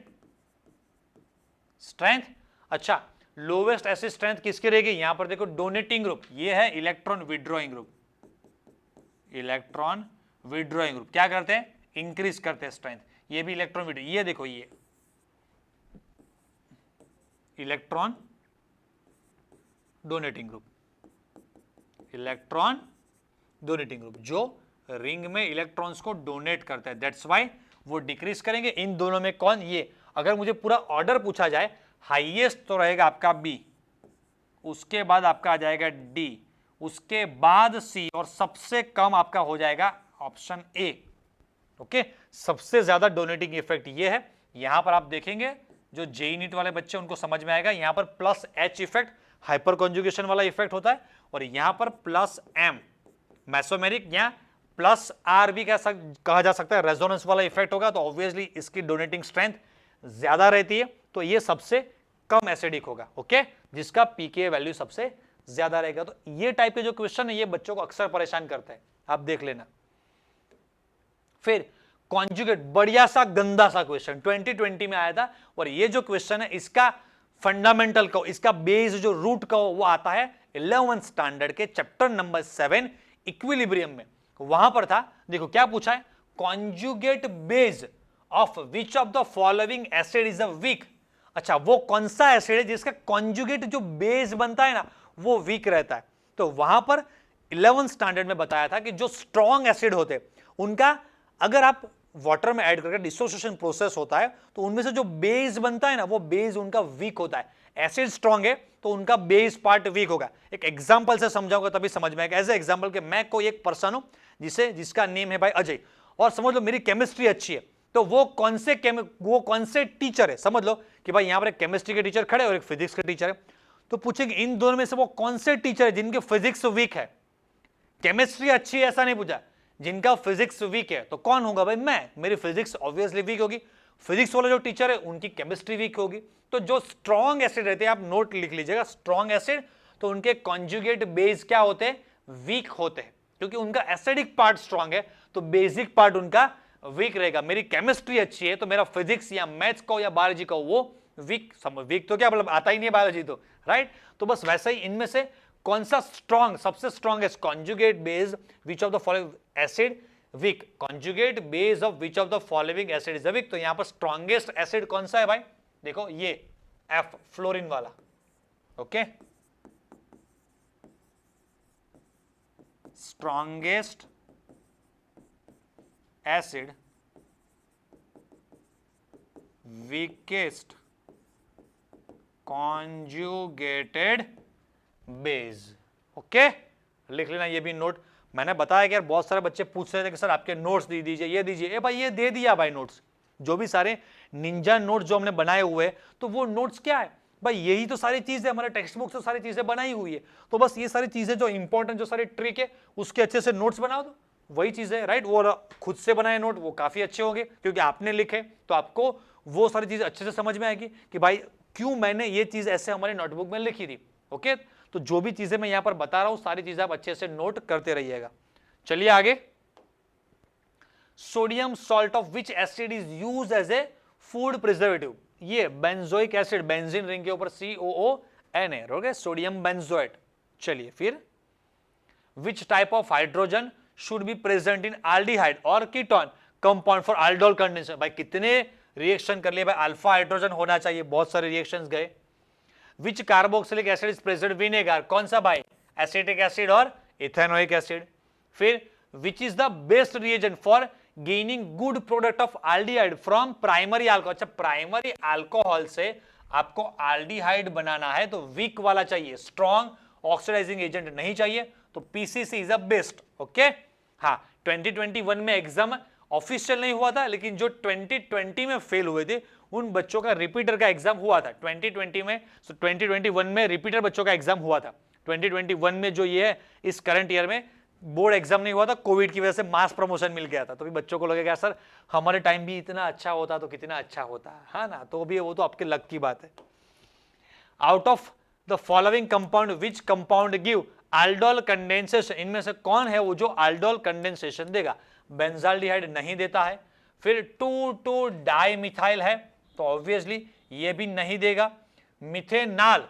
स्ट्रेंथ। अच्छा, लोवेस्ट एसिड स्ट्रेंथ किसकी रहेगी, यहां पर देखो डोनेटिंग ग्रुप, ये है electron withdrawing group. Electron withdrawing group क्या करते हैं, इंक्रीज करते हैं स्ट्रेंथ। ये भी इलेक्ट्रॉन विड्रॉ, ये देखो ये electron donating group, electron donating group जो रिंग में इलेक्ट्रॉन्स को डोनेट करते हैं, दैट्स व्हाई वो डिक्रीज करेंगे। इन दोनों में कौन, ये अगर मुझे पूरा ऑर्डर पूछा जाए, हाईएस्ट तो रहेगा आपका बी, उसके बाद आपका आ जाएगा डी, उसके बाद सी, और सबसे कम आपका हो जाएगा ऑप्शन ए। ओके, सबसे ज्यादा डोनेटिंग इफेक्ट ये है। यहां पर आप देखेंगे जो जेई नीट वाले बच्चे उनको समझ में आएगा, यहां पर plus H effect hyper conjugation वाला इफेक्ट होता है, और यहां पर प्लस एम मेसोमेरिक या प्लस आर भी कहा जा सकता है, रेजोनेंस वाला इफेक्ट होगा, तो ऑब्वियसली इसकी डोनेटिंग स्ट्रेंथ ज्यादा रहती है, तो ये सबसे कम एसिडिक होगा। ओके, जिसका पीके वैल्यू सबसे ज्यादा रहेगा। तो ये टाइप के जो क्वेश्चन है ये बच्चों को अक्सर परेशान करते हैं, आप देख लेना। फिर कॉन्जुगेट, बढ़िया सा गंदा सा क्वेश्चन 2020 में आया था, और ये जो क्वेश्चन है इसका फंडामेंटल का, इसका बेस जो रूट का वो आता है 11th स्टैंडर्ड के चैप्टर नंबर 7 इक्विलिब्रियम में। वहां पर था, देखो क्या पूछा है, conjugate base of which of the following acid is a weak. अच्छा, वो कौन सा एसिड है जिसका कॉन्जुगेट जो बेस बनता है ना वो वीक रहता है। तो वहां पर 11th स्टैंडर्ड में बताया था कि जो स्ट्रॉन्ग एसिड होते उनका अगर आप वाटर में ऐड करके डिसोसिएशन प्रोसेस होता है तो उनमें से जो बेस बनता है ना वो बेस उनका वीक होता है। एसिड स्ट्रॉन्ग है तो उनका बेस पार्ट वीक होगा। एक एग्जांपल से समझाऊंगा तभी समझ में आएगा। एज ए एग्जांपल कि मैं कोई एक पर्सन हूं जिसका नेम है भाई अजय, और समझ लो मेरी केमिस्ट्री अच्छी है, तो वो कौन से टीचर है, समझ लो कि भाई यहां पर एक केमिस्ट्री के टीचर खड़े और एक फिजिक्स के टीचर है, तो पूछेंगे इन दोनों में से वो कौन से टीचर है जिनके फिजिक्स वीक है। केमिस्ट्री अच्छी है ऐसा नहीं पूछा, जिनका फिजिक्स वीक है, तो कौन होगा भाई, मेरी फिजिक्स ऑब्वियसली वीक होगी। फिजिक्स वाला जो टीचर है उनकी केमिस्ट्री वीक होगी। तो जो स्ट्रॉन्ग एसिड रहते हैं, आप नोट लिख लीजिएगा, स्ट्रॉन्ग एसिड तो उनके कॉन्जुगेट बेस क्या होते हैं, वीक होते हैं, क्योंकि उनका एसिडिक पार्ट स्ट्रॉन्ग है तो बेसिक पार्ट उनका वीक रहेगा। मेरी केमिस्ट्री अच्छी है तो मेरा फिजिक्स या मैथ्स को या बायोलॉजी को वो वीक तो क्या मतलब आता ही नहीं है बायोलॉजी तो, राइट। तो बस वैसा ही इनमें से कौन सा स्ट्रॉन्ग, सबसे strongest conjugate base which of the following acid weak, conjugate base of which of the following acid is weak. तो यहां पर स्ट्रॉन्गेस्ट एसिड कौन सा है भाई, देखो ये एफ, फ्लोरीन वाला। Okay, strongest acid weakest conjugated base. Okay, लिख लेना ये भी नोट। मैंने बताया कि यार बहुत सारे बच्चे पूछ रहे थे कि सर आपके नोट्स दे दीजिए, ये दीजिए। ए भाई ये दे दिया भाई नोट्स, जो भी सारे निंजा नोट्स जो हमने बनाए हुए हैं, तो वो नोट्स क्या है भाई, यही तो सारी चीजें हमारे टेक्स्ट बुक से सारी चीजें बनाई हुई है। तो बस ये सारी चीजें जो इंपॉर्टेंट जो सारी ट्रिक है उसके अच्छे से नोट्स बनाओ, तो वही चीज है, राइट। वो खुद से बनाए नोट वो काफी अच्छे होंगे क्योंकि आपने लिखे, तो आपको वो सारी चीजें अच्छे से समझ में आएगी कि भाई क्यों मैंने ये चीज ऐसे हमारे नोटबुक में लिखी थी। ओके, तो जो भी चीजें मैं यहां पर बता रहा हूं सारी चीजें आप अच्छे से नोट करते रहिएगा। चलिए आगे, sodium salt of which acid is used as a food preservative. ये बेंजोइक एसिड, बेंजीन रिंग के ऊपर COON है, ओके, सोडियम बेंजोएट। चलिए फिर, which type of hydrogen should be present in aldehyde और ketone compound for aldol condition. भाई कितने reaction कर लिए भाई, अल्फा हाइड्रोजन होना चाहिए, बहुत सारे रिएक्शंस गए। Which carboxylic acid is present vinegar, कौन सा भाई, एसिटिक एसिड और इथेनोइक एसिड। फिर which is the best reagent for gaining good product of aldehyde from primary alcohol. अच्छा, प्राइमरी अल्कोहल से आपको एल्डिहाइड बनाना है तो वीक वाला चाहिए, स्ट्रॉन्ग ऑक्सीडाइजिंग एजेंट नहीं चाहिए, तो PCC is the best. Okay, हाँ 2021 में एग्जाम ऑफिशियल नहीं हुआ था, लेकिन जो 2020 में फेल हुए थे उन बच्चों का रिपीटर का एग्जाम हुआ था 2020 में। सो 2021 में रिपीटर बच्चों का एग्जाम हुआ था। 2021 में जो ये है इस करंट ईयर में बोर्ड एग्जाम नहीं हुआ था, कोविड की वजह से मास प्रमोशन मिल गया था, तो भी बच्चों को लगेगा सर हमारे टाइम भी इतना अच्छा होता तो कितना अच्छा होता है ना, तो भी वो तो आपके लक की बात है। Out of the following compound which compound give aldol condensation, इनमें से कौन है वो जो aldol कंडेंसेशन देगा, बेंजाल्डिहाइड नहीं देता है। फिर 2,2 डाइमिथाइल है तो ऑब्वियसली ये भी नहीं देगा। Methanol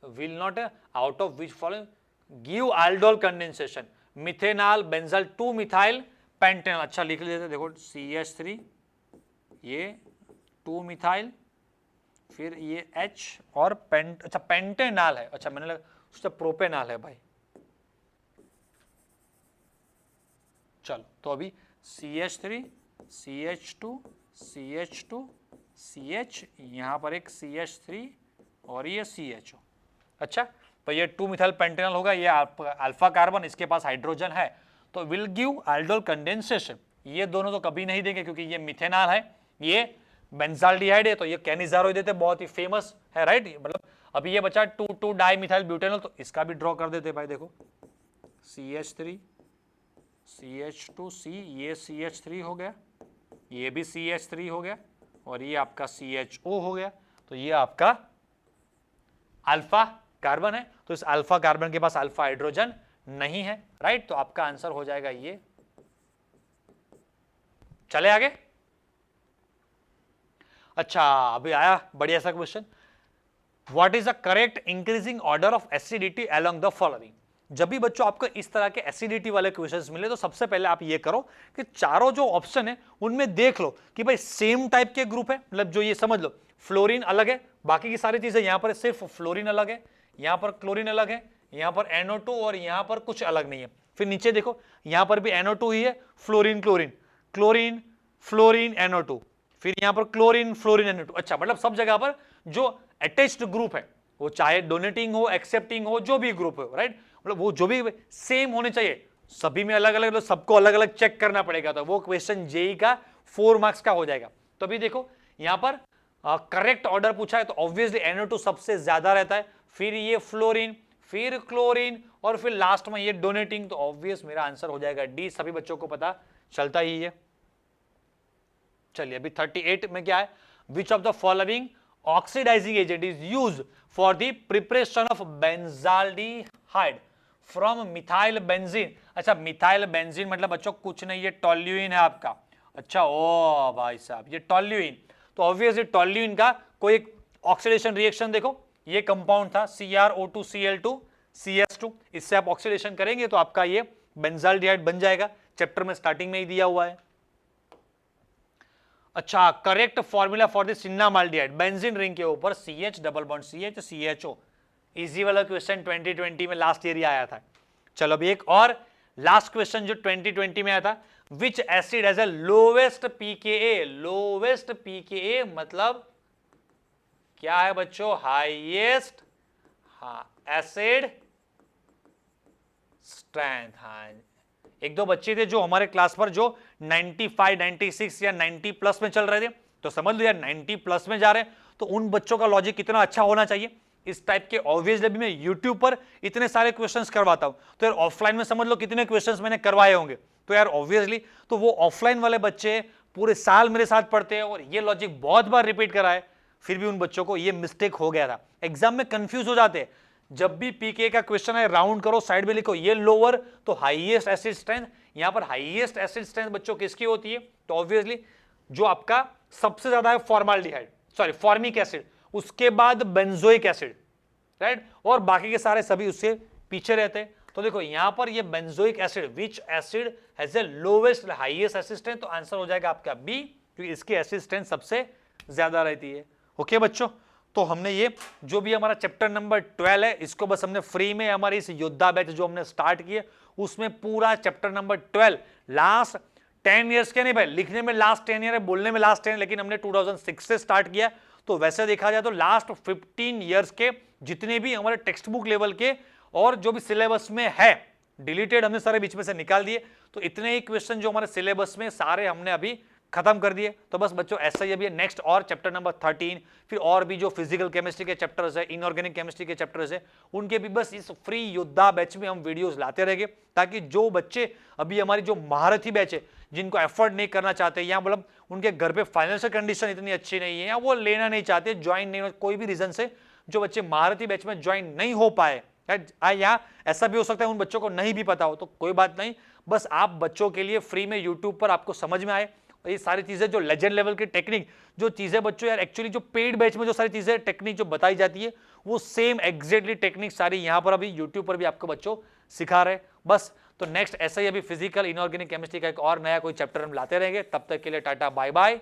will not, out of which following give aldol condensation, methanol, benzyl 2 methyl pentanol. अच्छा लिख लेते, देखो CH3 ये 2 मिथाइल, फिर ये H और अच्छा पेंटेनॉल है, अच्छा मैंने लगा उसका प्रोपेनॉल है भाई। चलो तो अभी CH3 CH2 CH2 CH, यहां पर एक CH3 और ये CHO। अच्छा तो ये 2 मिथाइल पेंटेनॉल होगा, ये अल्फा कार्बन, इसके पास हाइड्रोजन है तो विल गिव aldol कंडेंसेशन। ये दोनों तो कभी नहीं देंगे क्योंकि ये मिथेनॉल है, ये बेंजाल्डिहाइड है, तो ये कैनिजारो देते, बहुत ही फेमस है राइट। मतलब अभी ये बचा 2,2 डाइमिथाइल ब्यूटेनॉल, तो इसका भी ड्रॉ कर देते भाई। देखो CH3 CH2C, ये CH3 हो गया, ये भी CH3 हो गया और ये आपका CHO हो गया, तो ये आपका अल्फा कार्बन है। तो इस अल्फा कार्बन के पास अल्फा हाइड्रोजन नहीं है राइट, तो आपका आंसर हो जाएगा ये। चले आगे। अच्छा अभी आया बढ़िया सा question, what is the correct increasing order of acidity along the following. जब भी बच्चों आपको इस तरह के एसिडिटी वाले क्वेश्चंस मिले तो सबसे पहले आप ये करो कि चारों जो ऑप्शन है उनमें देख लो कि भाई सेम टाइप के ग्रुप है, मतलब जो ये समझ लो फ्लोरीन अलग है, बाकी की सारी चीजें यहां पर सिर्फ फ्लोरीन अलग है, यहां पर क्लोरीन अलग है, यहां पर NO2 और यहां पर कुछ अलग नहीं है। फिर नीचे देखो यहां पर भी NO2 ही है, fluorine chlorine chlorine fluorine NO2, फिर यहां पर क्लोरीन फ्लोरीन NO2। अच्छा मतलब सब जगह पर जो अटैच्ड ग्रुप है वो चाहे डोनेटिंग हो एक्सेप्टिंग हो जो भी ग्रुप हो राइट, मतलब वो जो भी सेम होने चाहिए, सभी में अलग अलग, तो सबको अलग अलग चेक करना पड़ेगा, तो वो क्वेश्चन जेई का 4 मार्क्स का हो जाएगा। तो अभी देखो यहां पर करेक्ट ऑर्डर पूछा है तो ऑब्वियसली NO2 सबसे ज्यादा रहता है, फिर ये फ्लोरीन, फिर क्लोरीन और फिर लास्ट में ये डोनेटिंग, तो ऑब्वियस मेरा आंसर हो जाएगा डी, सभी बच्चों को पता चलता ही है। चलिए अभी 38 में क्या है, which of the following oxidizing agent is used for the preparation of benzaldehyde from methyl benzene. अच्छा मिथाइल बेंजीन मतलब बच्चों कुछ नहीं, ये टोल्यूइन है आपका। अच्छा ओ भाई साहब ये टोल्यूइन, तो ऑब्वियसली टोल्यूइन का कोई ऑक्सीडेशन रिएक्शन देखो, ये कंपाउंड था CrO2Cl2 CH2, इससे आप ऑक्सीडेशन करेंगे तो आपका ये बेंजाल्डिहाइड बन जाएगा, चैप्टर में स्टार्टिंग में ही दिया हुआ है। अच्छा correct formula for the cinnamaldehyde, benzene ring के ऊपर CH double bond CH CHO, easy वाला क्वेश्चन 2020 में लास्ट ईयर ही आया था। चलो अभी एक और लास्ट क्वेश्चन जो 2020 में आया था, विच acid has a lowest pKa, lowest pKa मतलब क्या है बच्चों, हाईएस्ट एसिड स्ट्रेंथ। हाँ एक दो बच्चे थे जो हमारे क्लास पर जो 95 96 या 90 प्लस में चल रहे थे, तो समझ लो यार 90 प्लस में जा रहे हैं तो उन बच्चों का लॉजिक कितना अच्छा होना चाहिए इस टाइप के। ऑब्वियसली भी मैं यूट्यूब पर इतने सारे क्वेश्चंस करवाता हूं, तो यार ऑफलाइन में समझ लो कितने क्वेश्चंस मैंने करवाए होंगे, तो यार ऑब्वियसली तो वो ऑफलाइन वाले बच्चे पूरे साल मेरे साथ पढ़ते हैं और ये लॉजिक बहुत बार रिपीट कराए, फिर भी उन बच्चों को ये मिस्टेक हो गया था, एग्जाम में कंफ्यूज हो जाते हैं। जब भी पीके का क्वेश्चन है राउंड करो, साइड में लिखो ये लोअर तो हाईएस्ट एसिड स्ट्रेंथ, यहां पर हाईएस्ट एसिड स्ट्रेंथ बच्चों किसकी होती है, तो ऑब्वियसली जो आपका सबसे ज्यादा है फॉर्माल्डिहाइड, सॉरी फॉर्मिक एसिड, उसके बाद बेंजोइक एसिड राइट, और बाकी के सारे सभी उससे पीछे रहते हैं। तो देखो यहां पर ये benzoic acid, which acid has a lowest highest acid strength, तो आंसर हो जाएगा आपका बी, क्योंकि इसकी एसिड स्ट्रेंथ सबसे ज्यादा रहती है। ओके बच्चों, तो हमने ये जो भी हमारा चैप्टर नंबर 12 है इसको बस हमने फ्री में हमारी इस योद्धा बैच जो हमने स्टार्ट किए उसमें पूरा चैप्टर नंबर 12 लास्ट 10 इयर्स के नहीं भाई, लिखने में लास्ट 10 ईयर है, बोलने में लास्ट 10, लेकिन हमने 2006 से स्टार्ट किया। तो वैसे देखा जाए तो लास्ट 15 इयर्स के जितने भी हमारे टेक्स्ट बुक लेवल के और जो भी सिलेबस में है, डिलीटेड हमने सारे बीच में से निकाल दिए। तो इतने ही क्वेश्चन जो हमारे सिलेबस में सारे हमने अभी खत्म कर दिए। तो बस बच्चों ऐसा ही अभी है नेक्स्ट और चैप्टर नंबर 13, फिर और भी जो फिजिकल केमिस्ट्री के चैप्टर्स है, इनऑर्गेनिक केमिस्ट्री के चैप्टर्स है, उनके भी बस इस फ्री योद्धा बैच में हम वीडियोस लाते रहेंगे, ताकि जो बच्चे अभी हमारी जो महारथी बैच है जिनको एफर्ट नहीं करना चाहते या मतलब उनके घर पे फाइनेंशियल कंडीशन इतनी अच्छी नहीं है या वो लेना नहीं चाहते, ज्वाइन नहीं, कोई भी रीजन से जो बच्चे महारथी बैच में ज्वाइन नहीं हो पाए या ऐसा भी हो सकता है उन बच्चों को नहीं भी पता हो, तो कोई बात नहीं, बस आप बच्चों के लिए फ्री में यूट्यूब पर आपको समझ में आए ये सारी चीजें, जो लेजेंड लेवल की टेक्निक जो चीजें बच्चों यार एक्चुअली जो पेड बैच में जो सारी चीजें टेक्निक जो बताई जाती है वो सेम एग्जैक्टली टेक्निक सारी यहाँ पर अभी यूट्यूब पर भी आपको बच्चों सिखा रहे। बस तो नेक्स्ट ऐसा ही अभी फिजिकल इनऑर्गेनिक केमिस्ट्री का एक और नया कोई चैप्टर हम लाते रहेंगे। तब तक के लिए टाटा बाय बाय।